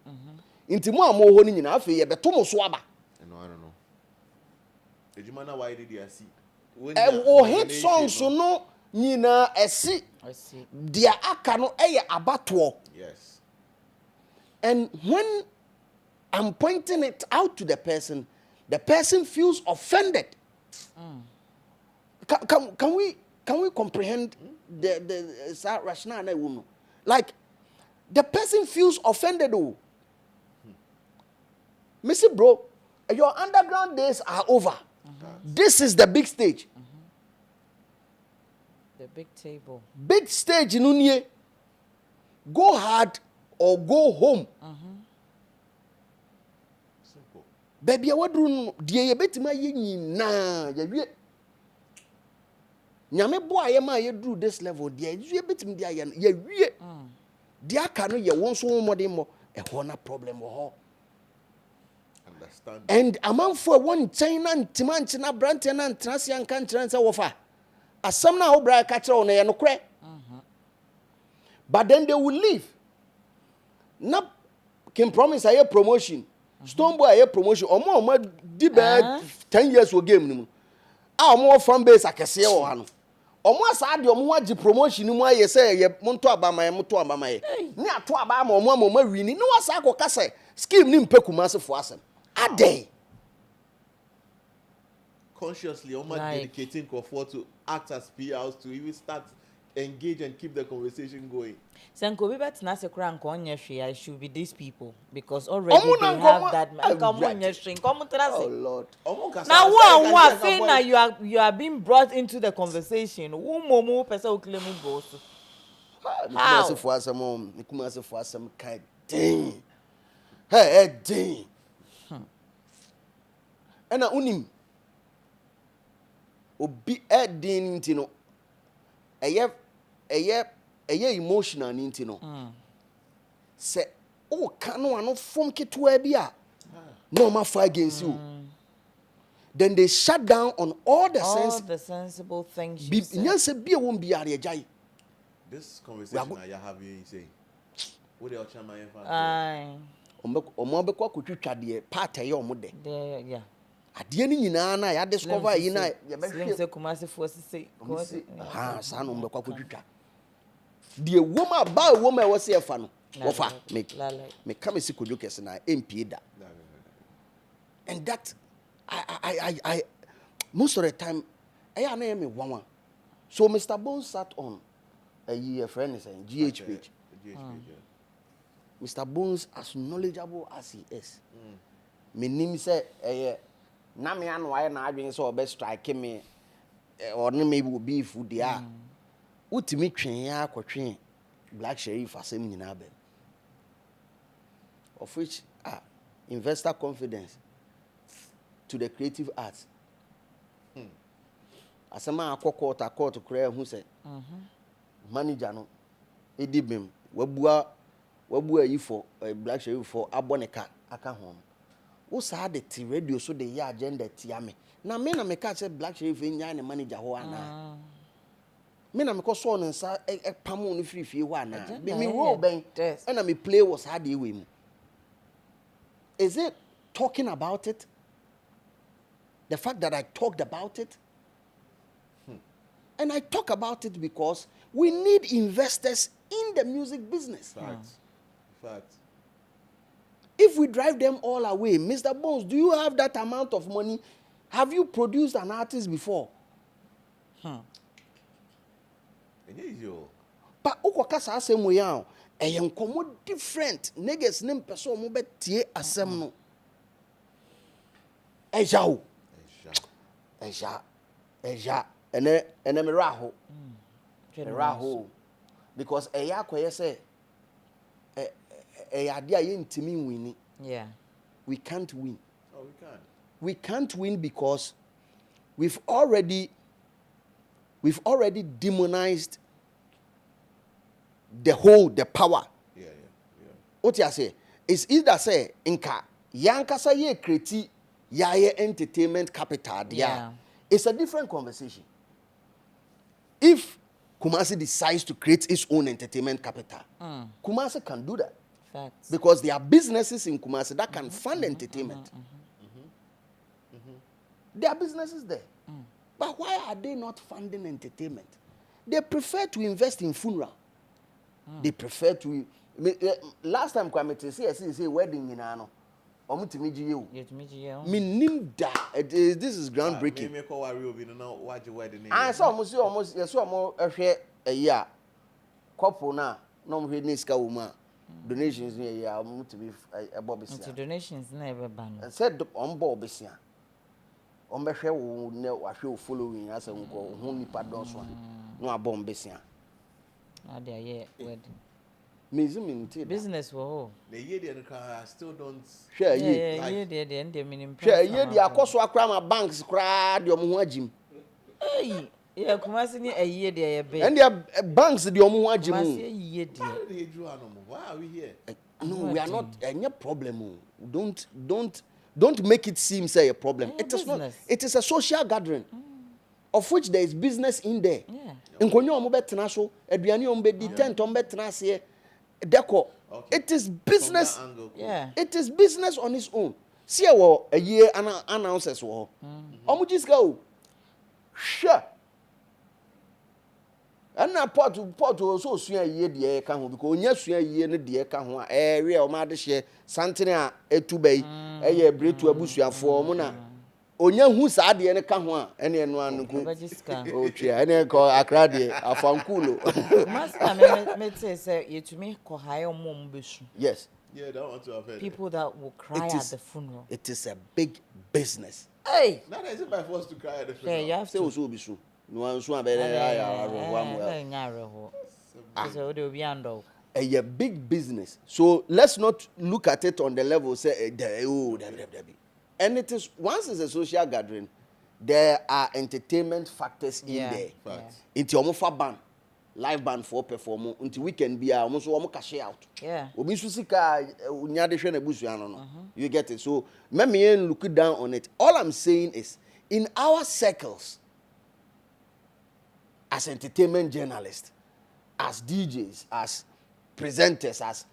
into mo ho ni nyina afi ye beto mo so aba I don't know ejuma why did you see hit songs so no nyina esi dia aka no eye abato. Yes. And when I'm pointing it out to the person feels offended. Can we comprehend the rationale? Like the person feels offended. Missy bro, your underground days are over. This is the big stage. The big table. Big stage in go hard or go home. Simple. Baby, I wadru die ye betima ye nyina ye wie. Nyame bo aye ma ye do this level die ye betim dia ye wie. Dia aka no ye won so modern mo e ho na problem ho. Understand. And among for one China ntimanchi na brante na ntrase anka ntranse wofa. Asam na obra ka kire ona ye no kure. But then they will leave na can promise aye promotion stone boy aye promotion omo di be 10 years wo game ni mu a omo fan base akese wo ha no omo asa de omo wagi promotion mu aye say ye monto abamaye ni ato abama omo wini ni wasa akoka say scheme ni mpe Kumasi fo asem adey consciously almost dedicating Crawford to act as PRs to even start engage and keep the conversation going. Senko be bet na se kura nko onye hwe I should be these people because already they have that oh Lord. Now one thing now you are being brought into the conversation. Who momo person who claim go so. Kumasi fo asem Kumasi fo asem kai ding. Hey ding. Ena unim obi edin ntino eye emotional ntino se o kanu ano fom ketua bia no ma fight against you then they shut down on all the sensible things nyanse bia won bia re jai this conversation I having say what the ochama yenfa ai omo be kwa kotwitwa de part ye omo de yeah adie ni nyina na ya discover yi na ye be hwe se Kumasi fo sisi ha sa no mbe kwa kotwitwa de woma ba woma e wo se efa no wo fa me come si kodwo kese na MP da and that I most of the time I na me wanwa so Mr. Bones sat on a year friend is GH page. Mr. Bones as knowledgeable as he is me nim say na me anu aye na adwen so obe strike me or maybe will be food dia utimi twen ya akotwen Black Sheriff asem nyina be of which investor confidence to the creative arts asema akokota court kra hu say manager no edibem wabua yi for Black Sheriff for aboneka aka ho wo sa de ti radio so de ya agenda ti ame na me na me ka say Black Sheriff nya ne manager ho ana me na me ko so no nsa pamo no free ho ana me wo ben na me play was hard e we mu is it talking about it the fact that I talked about it and I talk about it because we need investors in the music business. Fact. If we drive them all away, Mr. Bones, do you have that amount of money? Have you produced an artist before? But ukokasa asem we yan e nkomo different niggas nim person mo betie asem no. Eja ene me raho. Raho because eya koye say yeah, we can't win. Oh, we can. We can't win because we've already demonized the power. Yeah. What you say? It's either say inka yankasa ye kreti yaye entertainment capital dia. Yeah. It's a different conversation. If Kumasi decides to create its own entertainment capital, Kumasi can do that. Facts. Because there are businesses in Kumasi that can fund entertainment. There are businesses there. But why are they not funding entertainment? They prefer to invest in funeral. They prefer to... last time Kwame say wedding in Ano. This is groundbreaking. I saw almost a year. Couple now, no niska woman. Donations near ya to be a bobby. Donations never ban. And said on Bobbesia. On the share will know I feel following us and go home pardons one. No, a bomb bessia. Ah, there, yeah, wedding. Business for the year the car still don't share ye the end minimum share ye the akoso akra banks kra de omo ho agim hey yeah Kumasi ni a year there be and their banks de omo ho agim ye dey why are we here no we are not any problem don't make it seem say a problem it is not it is a social gathering of which there is business in there yeah nkonyo omo betena so aduane omo be di tent omo betena se Deco. Okay. It is business. From that angle, cool. Yeah. It is business on its own. See a year announces war. Just go. Sure. And now pot also swear ye the can because yes swear ye ne the can area or mad share something a to bay a year bread to a bush ya for mona. Onya hu saa de ne ka ho a ene eno anu ku o twa ene ko Accra de afankulo. Kumasi me say yetumi ko haye omom besu. Yes. Yeah, that one too I've heard. People that will cry at the funeral. It is a big business. Hey. Now is it by force to cry at the funeral? Yeah, you have Say to. oso bisu. No anso abere ya ro So they will be under. A big business. So let's not look at it on the level say and it is once it's a social gathering, there are entertainment factors in there. Facts. It's almost for band, live band for perform until weekend be almost cash out. Yeah. Obi susika unyade hwe na busuano no. You get it. So let me look down on it. All I'm saying is in our circles as entertainment journalists, as DJs, as presenters, as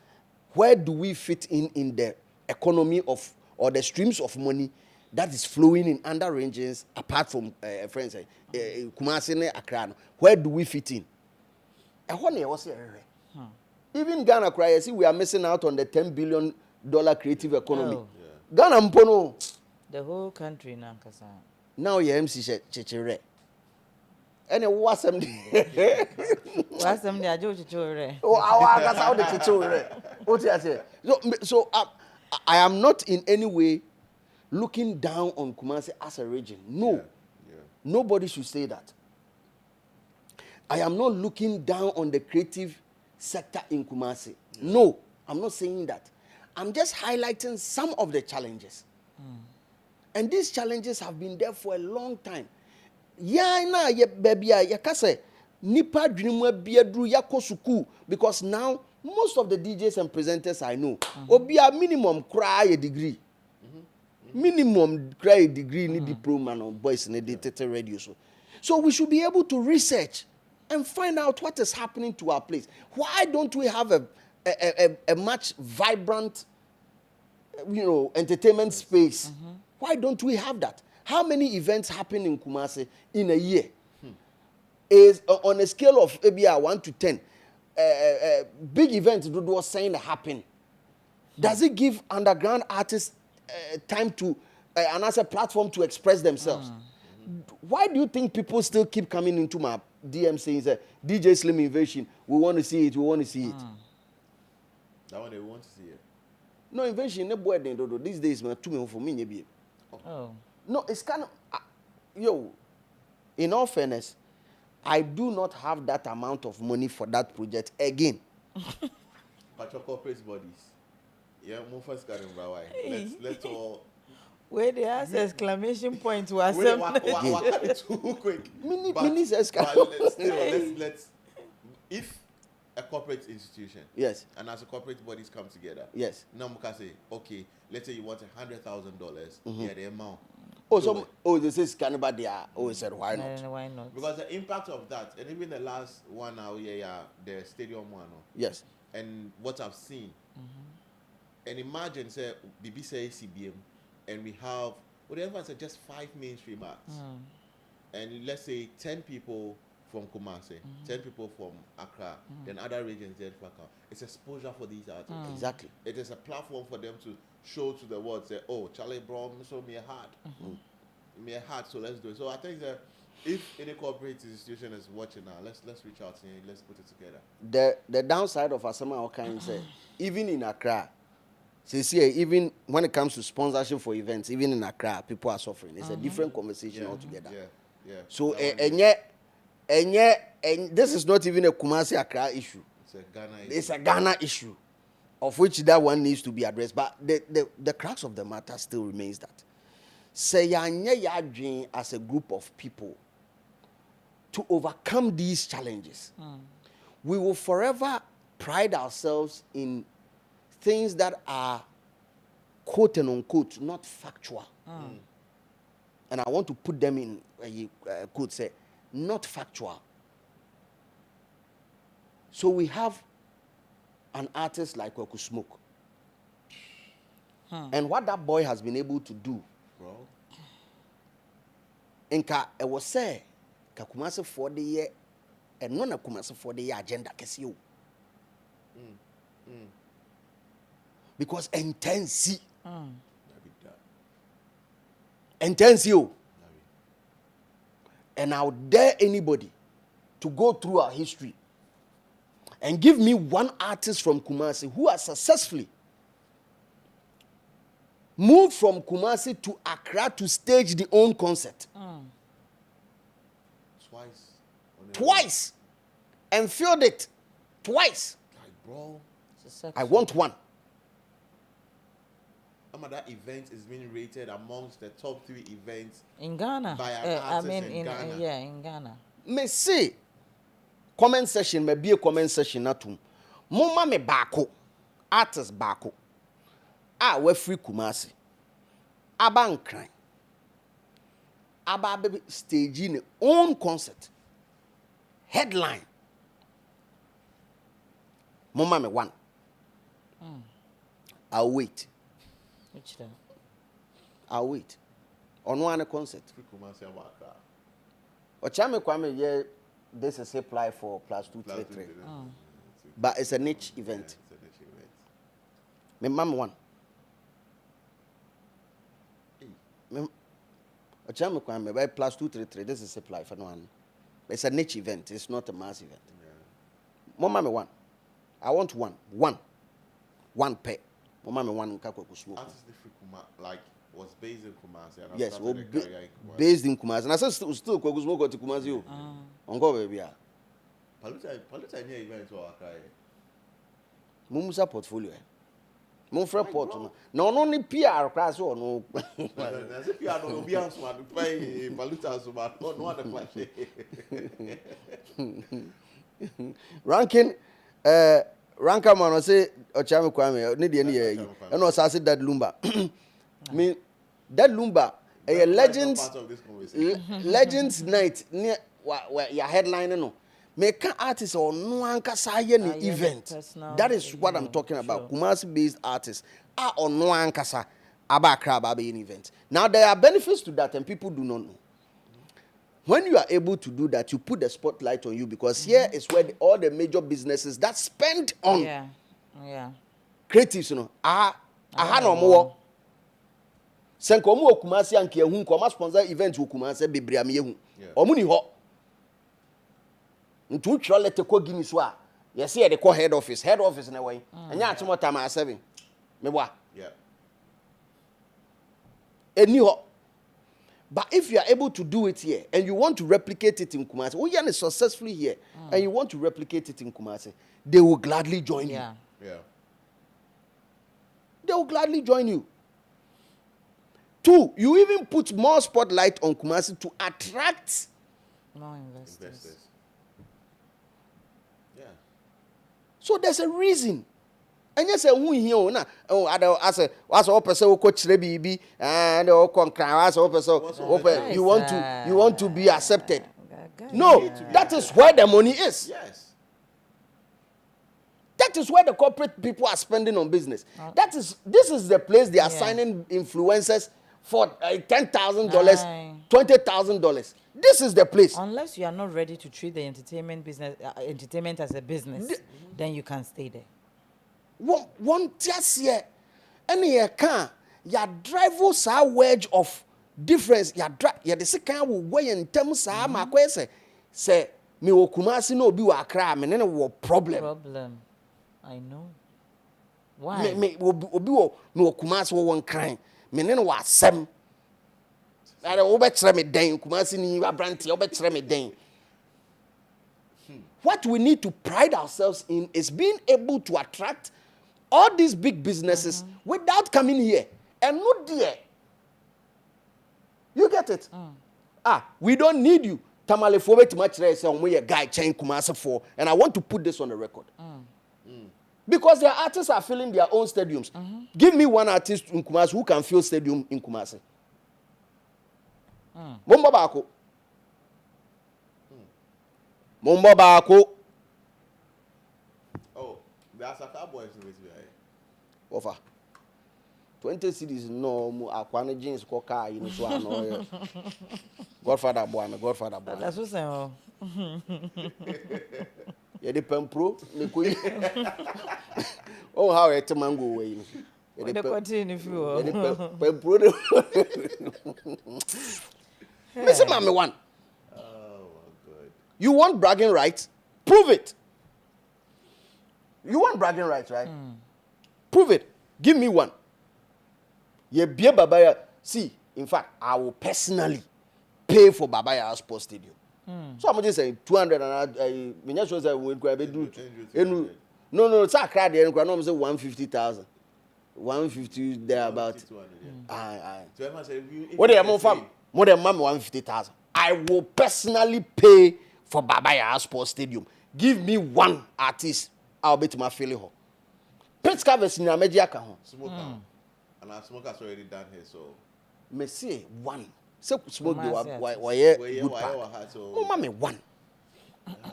where do we fit in the economy of or the streams of money that is flowing in other regions apart from friends Kumasi ne Accra no? Where do we fit in? Even Ghana cry, see we are missing out on the $10 billion creative economy. Oh. Yeah. Ghana mpono. The whole country now kasa. Now your MC chechere. Ene wasem di. Wasem di ajo chichore. Oh, awa kasa o de chechere. What you say? So I am not in any way looking down on Kumasi as a region. No. Yeah. Nobody should say that. I am not looking down on the creative sector in Kumasi. No, I'm not saying that. I'm just highlighting some of the challenges. And these challenges have been there for a long time. Yeah, na ye baby ya kase nipa dwenimu abiadru yakosuku because now most of the DJs and presenters I know obi a minimum cry a degree. Minimum cry a degree ni diploma no boys in the radio so we should be able to research and find out what is happening to our place. Why don't we have a much vibrant entertainment space? Why don't we have that? How many events happen in Kumasi in a year? Is on a scale of maybe 1 to 10, big events do saying happen. Does it give underground artists time to another platform to express themselves? Why do you think people still keep coming into my DM saying that DJ Slim Invasion, we want to see it, we want to see it? That one they want to see it. No invasion, no boy these days, man, too many for me. Oh. No, it's kind of, in all fairness, I do not have that amount of money for that project again. But your corporate bodies. Yeah, move first got let's all. Where they ask exclamation point to us. Too quick. Let's if a corporate institution, yes, and as a corporate bodies come together, yes, now we can say, okay, let's say you want $100,000, yeah, the amount. This is Canada there. Oh, said why not? Why not? Because the impact of that, and even the last 1 hour, the stadium one, yes, and what I've seen, and imagine say BBC CBM, and we have whatever say just 5 mainstream acts, and let's say 10 people from Kumasi, 10 people from Accra, then other regions there. It's exposure for these artists. Exactly. It is a platform for them to show to the world, say, oh, Charlie Brown, show me a heart. Me a heart, so let's do it. So I think that if any corporate institution is watching now, let's reach out and let's put it together. The downside of Asama can say, even in Accra, even when it comes to sponsorship for events, even in Accra, people are suffering. It's a different conversation altogether. Yeah. So and this is not even a Kumasi Accra issue. It's a Ghana issue, of which that one needs to be addressed. But the crux of the matter still remains that say yanye as a group of people to overcome these challenges. We will forever pride ourselves in things that are quote and unquote not factual. And I want to put them in quote say not factual. So we have an artist like Kwaku Smoke. And what that boy has been able to do, bro. Inka, it was say, Kumasi for the year, and none of Kumasi for the year agenda, Casio. Because intense. Intense you. And I would dare anybody to go through our history and give me one artist from Kumasi who has successfully moved from Kumasi to Accra to stage the own concert. Twice. And filled it. Twice. Like, bro. I want one. That event is being rated amongst the top 3 events in Ghana. By an artist in Ghana. Yeah, in Ghana. Me say comment section, me be a comment section na tum. Mama me bako, artist bako. We free Kumasi. Aba nkran. Aba baby staging own concert. Headline. Mama me one. I'll wait. Which time? I'll wait. On one concert. Free Kumasi Accra. Ochame kwame ye this is apply for +233. But it's a niche event. Yeah, it's a niche event. Me mama one. Ochame kwame by +233. This is apply for no one. It's a niche event. It's not a mass event. Mama me one. I want one. One pair. Mama me one Kwaku Smoke. Artist the free like was based in Kumasi. And Yes, started a career in Kumasi. based in Kumasi. And I said still Kwaku Smoke to Kumasi. Ongo baby. Paluta near event to Accra. Mumusa portfolio. Mon frère porte. No only PR class or no. As if you are no be answer to pay Paluta so but no other flash. Ranka man say Ochame Kwame need any and also say that Lumba. Me that Lumba a legends legends night near where your headline no. Make artists or no ankasa any event. That is what I'm talking about. Kumasi based artists are on no ankasa aba crab aba any event. Now there are benefits to that and people do not know. When you are able to do that, you put the spotlight on you because here is where all the major businesses that spend on creatives, you know, no more. Senkomu Kumasi and Kiahun, Koma sponsor events with Kumasi, Bibriam, Omuni ho. Ntu twa let ko gini so a ye se de ko head office na way anya atomo time a 7 me boa eni ho. But if you are able to do it here and you want to replicate it in Kumasi, we are successfully here and you want to replicate it in Kumasi, they will gladly join you. They will gladly join you. 2, you even put more spotlight on Kumasi to attract more investors. So there's a reason. And yes, who here na as a person who coach bibi and you want to be accepted. No, that is where the money is. Yes. That is where the corporate people are spending on business. This is the place they are signing influencers for $10,000, $20,000. This is the place. Unless you are not ready to treat the entertainment as a business, then you can stay there. One just here, any can ya drive us a wedge of difference. Ya drive ya the second way in terms of my question. Say me wo Kumasi no be wa Accra me ne wo problem. I know. Why? Me obi wo no Kumasi wo won crying. Me ne wo asem. I don't betre me den Kumasi ni abranti betre me den. What we need to pride ourselves in is being able to attract all these big businesses without coming here and not there. You get it? We don't need you. Tamale for too much say we a guy chain Kumasi for, and I want to put this on the record. Because their artists are filling their own stadiums. Give me one artist in Kumasi who can fill stadium in Kumasi. Mumba Bako. Oh, the Asaka boys no be Offer 20 cities no mu akwane jeans ko car you so ano Godfather boy. That's what saying. Yeah, the pempro ne koyi. Oh how it mango way. The continue if you. Yeah, the pempro. Listen, mommy one. Oh my God. You want bragging rights? Prove it. You want bragging rights, right? Prove it. Give me one. Yeah, be Babaya. See, in fact, I will personally pay for Babaya Sports Stadium. So I'm just saying 200 and I shows that we grab it. No, it's a crowd there. I'm saying 150,000. 150 there about. What do you want from? More than 150,000. I will personally pay for Babaya Sports Stadium. Give me one artist. I'll bet my feeling. Pets covers in a media account. Smoker. And our smoker's already done here, so. Me say one. So smoke the why good part. Oh, mommy, one.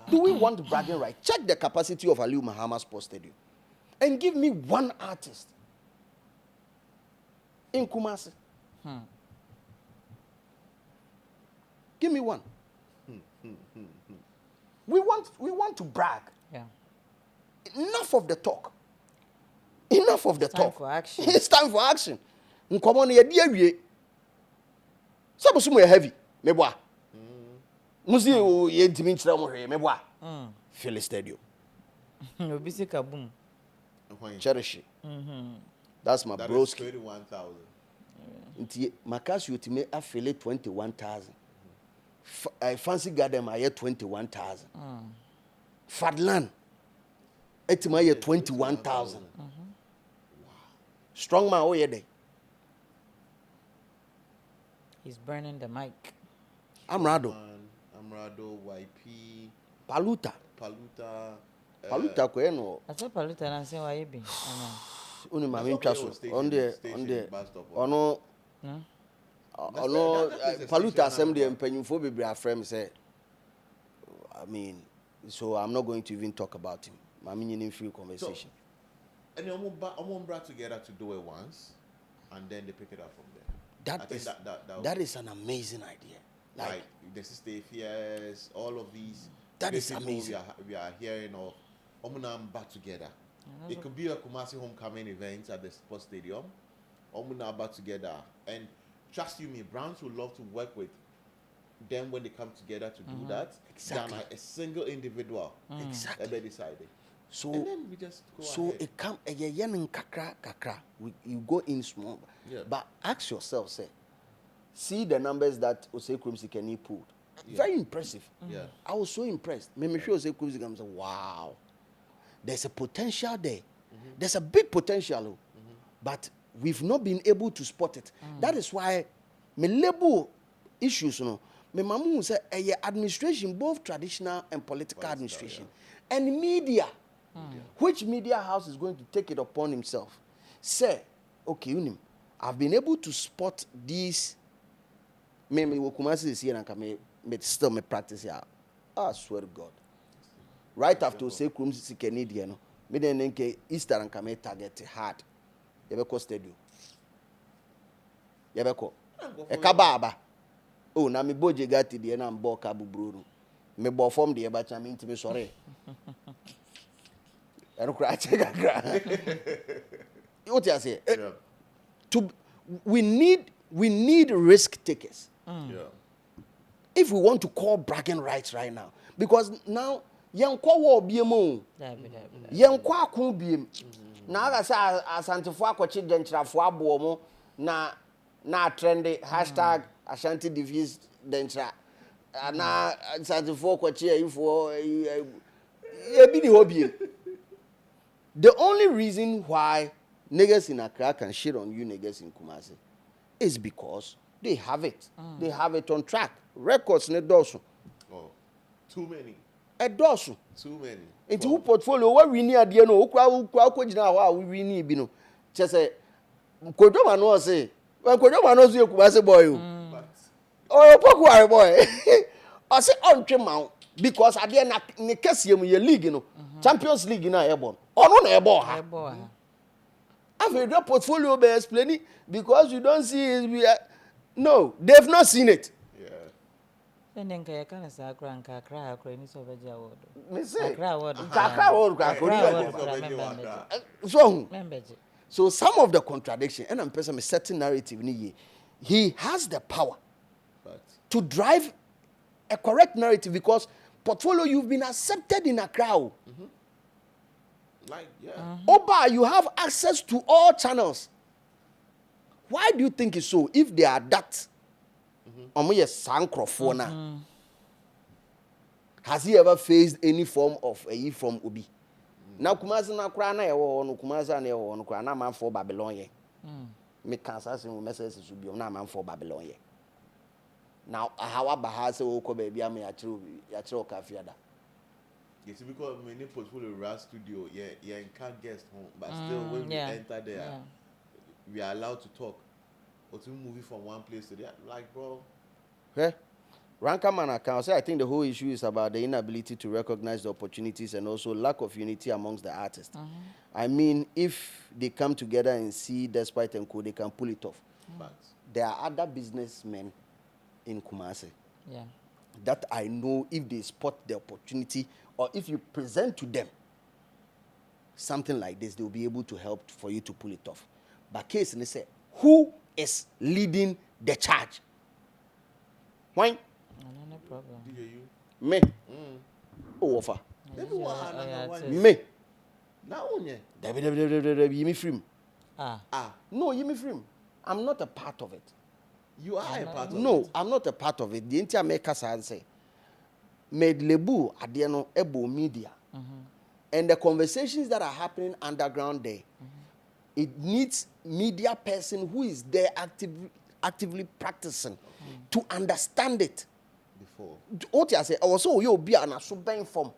Do we want bragging right? Check the capacity of Aliu Mahama Sports Stadium. And give me one artist in Kumasi. Give me one. We want to brag. Yeah. Enough of the talk. Enough of the It's time talk. for action. It's time for action. Nkomo na ye wie. Some sumo heavy. Meboa. Musi o ye ntimi nkyira mo hwe meboa. Philly Stadium. Obisi kaboom. Cherish it. That's my broski. 31,000. Nti Makasi otime afele 21,000. Fancy Garden I 21,000. Fadlan etima 21,000. Wow. Strong man oh yeah. He's burning the mic. Amrado, YP, Paluta. Paluta ko eno. I said Paluta and say why you be. Uni ma mi ntwaso. On there. Ono Paluta assembly empanyimfo bebre afrem say I mean, so I'm not going to even talk about him. I'm in free conversation. So, and they brought together to do it once, and then they pick it up from there. That is an amazing idea. Like the Stay Fierce, all of these. That is amazing. We are hearing of Omunamba together. It could be a Kumasi homecoming event at the sports stadium. Omunamba together, and trust you me, Browns would love to work with them when they come together to do that. Exactly. Than a single individual. Exactly. They decided. So, and then we just go ahead. it come kakra. You go in small. Yeah. But ask yourself, see the numbers that Osei Krumsi can pulled. Very impressive. Yeah. I was so impressed. Maybe sure Osei Krumsi can say, wow, there's a potential there. There's a big potential, but we've not been able to spot it. That is why me label issues, me mamu say administration, both traditional and political administration, and media. Which media house is going to take it upon himself? Say, okay, I've been able to spot these. Me Kumasi is here and me still me practice here. I swear to God. Right after say Kumasi Canadian, me then nke Easter and come target hard. Yebeko stadium. Yebeko. Ekababa. Oh, na me boje gati de na mbo kabu bro. Me bo form de eba cha me ntimi sore. Eno kra chega kra. What you say? We need risk takers. Yeah. If we want to call bragging rights right now, because now yenkwa wo biemo. Yenkwa akun biem. Na aga sa asantefo akwachi dentrafo abo mo na trendy #Ashanti Divis dentra. Na asantefo kwachi ifo ebi ni hobie. The only reason why niggas in Accra can shit on you niggas in Kumasi is because they have it. They have it on track. Records ne dosu. Oh, too many. A dosu. Too many. Into who portfolio what we need at the end of Ukra we need bino. Just say Kodoma no say. When Kodoma knows you Kumasi boy. Oh, Pokwari boy. I say on Tremount. because ade na ne kese mu ye league no Champions League na airborne ono na airborne ha after your portfolio be explaining because you don't see it, no, they've not seen it. And then I can't say Accra ni so beja award. Me say Accra award. So some of the contradiction and I'm person a certain narrative he has the power to drive a correct narrative because portfolio you've been accepted in Accra. Like, Oba, you have access to all channels. Why do you think it's so? If they are that, has he ever faced any form of a from Obi? Now, Kumasi na Accra na ewo no Kumasi na ewo no Accra na man for Babylon ye. Me Kansas in messages should be na man for Babylon ye. Now, how about say oko baby am ya chiro kafiada. Yes, because many portfolio Ras studio, can't guest home, but still when we enter there, we are allowed to talk or to move from one place to the other. Like, bro. Okay. Rankaman account say I think the whole issue is about the inability to recognize the opportunities and also lack of unity amongst the artists. I mean, if they come together and see despite and co, they can pull it off. There are other businessmen in Kumasi. Yeah. That I know if they spot the opportunity or if you present to them something like this, they will be able to help for you to pull it off. But case and they say, who is leading the charge? Why? No problem. Me. Oh, offer. Me. Now, you me free. No, you me free. I'm not a part of it. You are a part of it. No, I'm not a part of it. The entire makers say made lebu adiano ebo media. And the conversations that are happening underground there, it needs media person who is there actively practicing to understand it. Before. What I say, also you be an asuban form.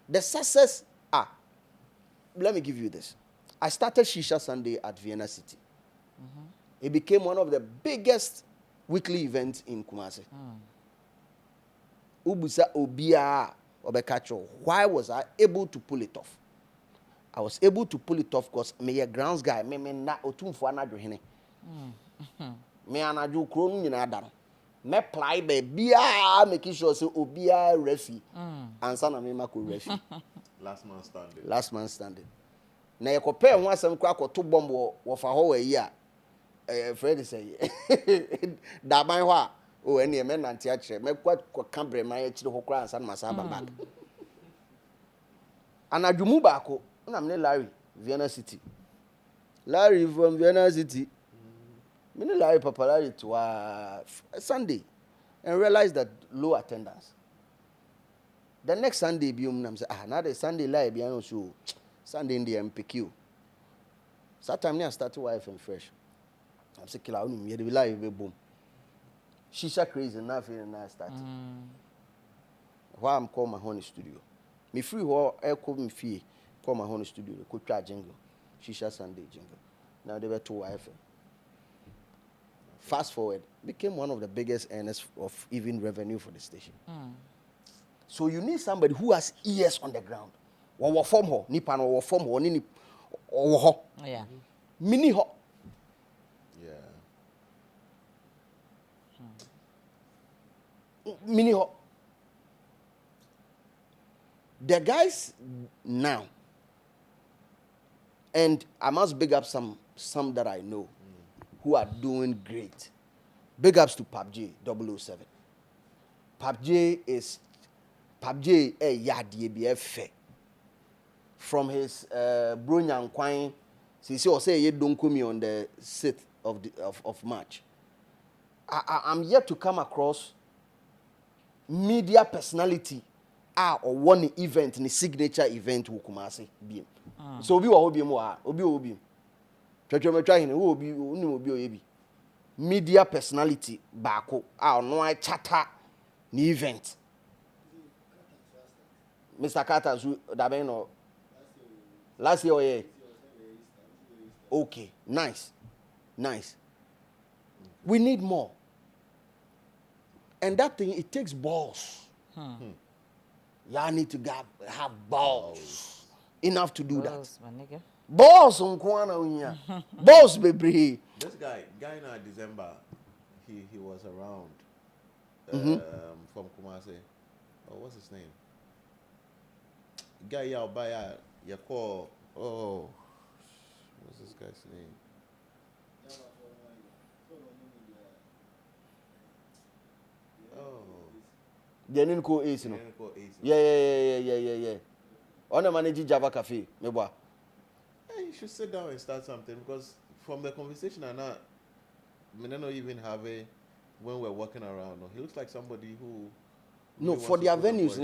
The success, let me give you this. I started Shisha Sunday at Vienna City. It became one of the biggest weekly events in Kumasi. Ubusa Obia Obekacho. Why was I able to pull it off? I was able to pull it off because me a grounds guy, me na otumfo anadwo hene. Me anadwo kro nu nyina adam. Me ply be bia making sure say obia refi. Ansa na me mako refi. Last man standing. Na ye kopɛ ho asɛm kɔ akɔto bomb wo fa ho wa yi a Fred say daban ho a o ene me nante a kyerɛ me kwa kambre man a kyerɛ ho kra ansa na masa ba back. Anadwumu baako na me Larry Vienna City. Larry from Vienna City. Me Larry Papa Larry to Sunday and realized that low attendance. The next Sunday biom na say now the Sunday live bian show Sunday in the MPQ. So time I started wife and fresh. I'm say killer only me dey live be boom. Shisha crazy now feeling now start. Why I'm call my honey studio. Me free ho air call me fee call my honey studio go try jingle. Shisha Sunday jingle. Now they were to wife. Fast forward, became one of the biggest earners of even revenue for the station. So you need somebody who has ears on the ground. Or form ho, nipa no form ho, ni or ho. Yeah. Mini ho. Yeah. Mini ho. The guys now, and I must big up some that I know who are doing great. Big ups to PUBG 007. PUBG a yadie from his Brunyan Kwine. See, say you don't come on the 6th of March. I'm yet to come across media personality or one event in a signature event who Kumasi be. So we will be more obi. Media personality bako no I chatter ni event. Mr. Carter dabeno last year yeah. Okay, nice. We need more. And that thing, it takes balls. Y'all need to have balls enough to do Balls, my nigga. that. Balls on Kwana Unya. Balls baby. This guy in December, he was around from Kumasi. Oh, what's his name? Guy y'all buy your call. Oh, what's this guy's name? Oh, They didn't call Ace, no. Yeah. On the manage Java Cafe, meboa. Hey, you should sit down and start something because from the conversation and that, I don't even have a when we're walking around. No, he looks like somebody who. No, for their venues,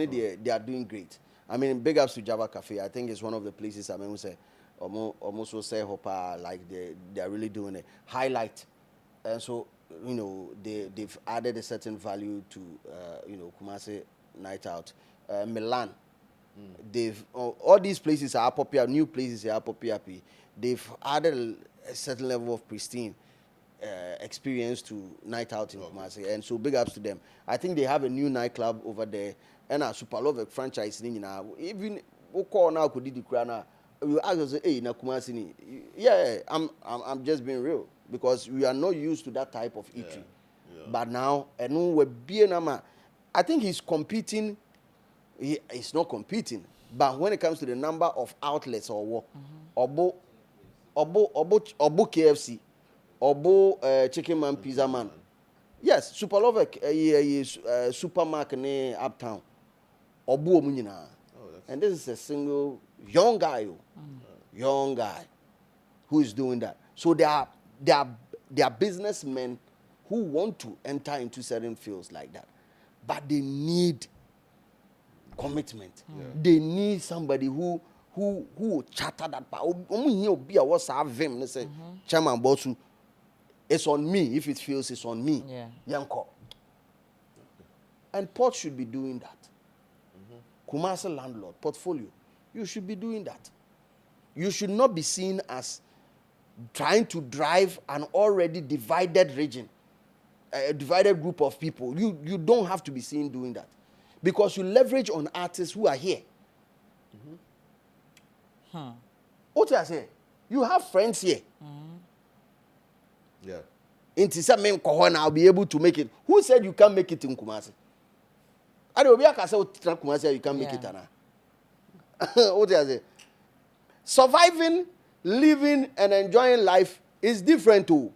they are doing great. I mean, big ups to Java Cafe. I think it's one of the places. I mean, we say almost will say Hopa, like they are really doing it. Highlight, and so they've added a certain value to Kumasi Night Out, Milan. They've all these places are popular. New places are popular. They've added a certain level of pristine experience to Night Out in Kumasi, and so big ups to them. I think they have a new nightclub over there, and a Super Love franchise. Even call now could the crana. You ask us, hey, na Kumasi. Yeah, I'm just being real because we are not used to that type of eatery. Yeah. But now, and we're being I think he's competing. He's not competing, but when it comes to the number of outlets or what, Obo KFC, Obo Chicken Man, Pizza Man, yes, Super Love, Supermarket ne Uptown, Obo Munina, and this is a single young guy who is doing that. So there are businessmen who want to enter into certain fields like that, but they need commitment. They need somebody who will chatter that part. What's having? They say, Chairman Bosu, it's on me. If it feels it's on me, Yanko. And Port should be doing that. Kumasi landlord portfolio, you should be doing that. You should not be seen as trying to drive an already divided region, a divided group of people. You don't have to be seen doing that. Because you leverage on artists who are here. What do I say? You have friends here. Yeah. Into some men I'll be able to make it. Who said you can't make it in Kumasi? I don't know Kumasi you can't make it. What do I say? Surviving, living, and enjoying life is different too.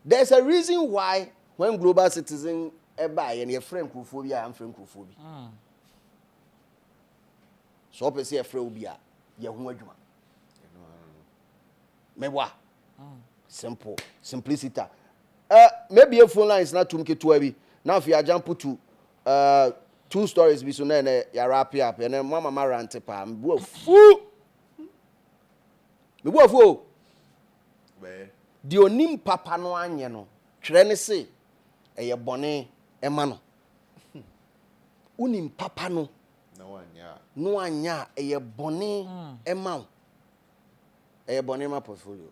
There's a reason why when global citizen and your friend Kuphobia and friend Kuphobi. So I say a friend will be a Yahumajuma. Mewa. Simple. Simplicity. Maybe a phone line is not too much. Now if you are jump to 2 stories, be so then you wrap up and then Mama Marante Pam. Me wo fu. The onim papa no anya no. Trene say eye bone emano. Unim papa no. No anya eye bone emao. Eye bone ma portfolio.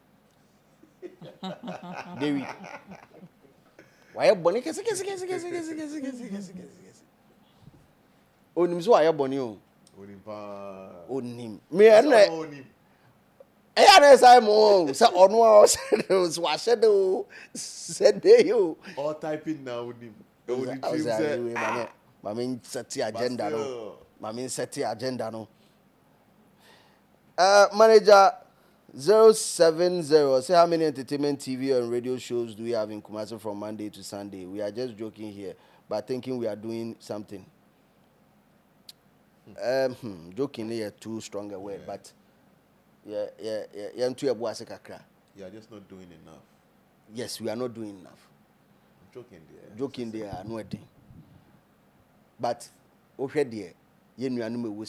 David. Why bone kesi. Onim so aye bone o. Onim pa. Onim. Me ene. I say more. Say ono said you. All typing now onim. Mami set agenda no. Mami set agenda no. Manager 070. Say how many entertainment TV and radio shows do we have in Kumasi from Monday to Sunday? We are just joking here, but thinking we are doing something. Joking here too strong a word, but yeah. You are just not doing enough. Yes, we are not doing enough. Joking there, no thing. But okay, dear, you know, we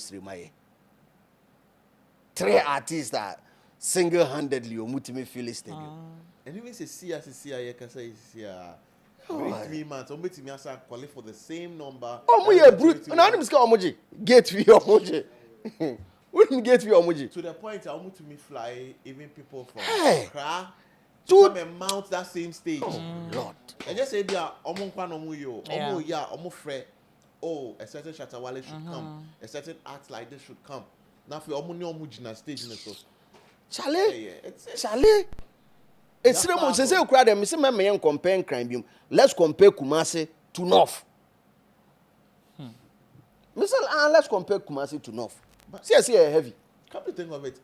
3 artists that single-handedly mutimi fill stadium. And even say I can say 3 months. Ometi me asa qualify for the same number. Oh, we are brute. No, I'm just going Gate fee emoji. Wouldn't get you emoji. To the point I want to me fly even people from Accra. to come and mount that same stage. Lord. And just say, "Dia, omo kwa no mu yo, omo ya, omo fre. Oh, a certain Shatawale should come. A certain act like this should come. Now for omo ni omo jina stage na so. Charlie, Charlie. It's the most say crowd them. Say me compare crime. Let's compare Kumasi to North. Let's compare Kumasi to North. See, heavy. Come to think of it,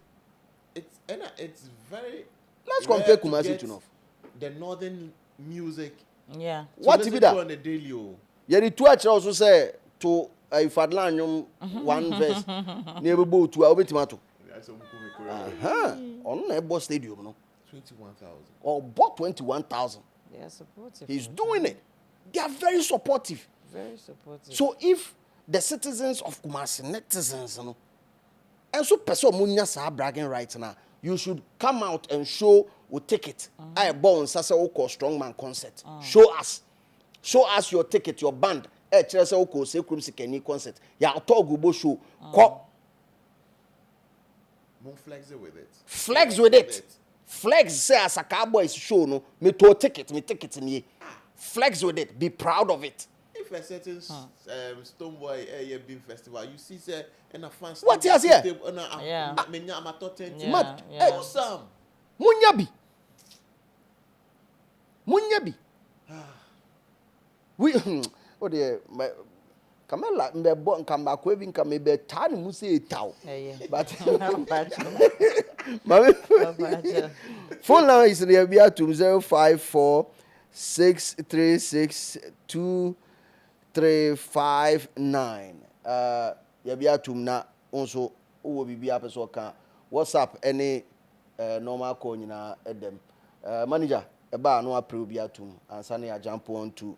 it's very. Let's compare Kumasi to North. The northern music. Yeah. What to be that? On the daily. Yeah, the two actually also say to Fadlan one verse. Never go to our tomato. On a boss stadium, no. 21,000. Or bought 21,000. They are supportive. He's doing it. They are very supportive. Very supportive. So if the citizens of Kumasi, netizens, you know, and so person munya sa bragging rights now, you should come out and show a ticket. I bought on Sasa Oko Strongman concert. Show us your ticket, your band. Chesa Oko Sekrum Sikeni concert. Ya Otogubo show. Flex it with it. Flex with it. Flex say as a cowboy show no. Me to ticket in ye. Flex with it. Be proud of it. If a certain Stoneboy Beam Festival, you see say and a fan. What is here? Yeah. Mad. Awesome. Munyabi. We oh dear my Kamela mbe bon kamba ko ebi nka mebe tan mu say taw. But phone number is there be at 054 636 2359. Ya be at na onso wo bibia person kan WhatsApp any normal call nyina edem. Manager eba no apre obi atum ansa na ya jump on to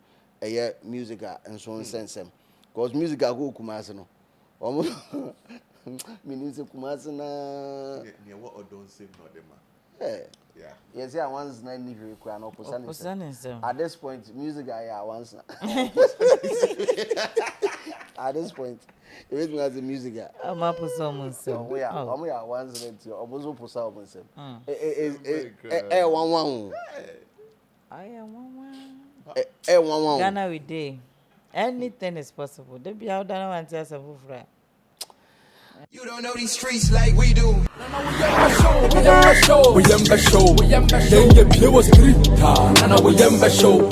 music and so on sensem. Because music go Kumasi no. Meaning say Kumasi na. Yeah, what or don't say no dem. Yeah. Yes, yeah, once na ni very kwa no Opposite. At this point, music once. At this point, it was the music. I'm up for someone so. We are once let you obozo posa omonse. One. I am one. One. Ghana we day. Anything is possible. They be out there and tell us a friend. You don't know these streets like we do. We am show. Then you play was street. Nana we am show.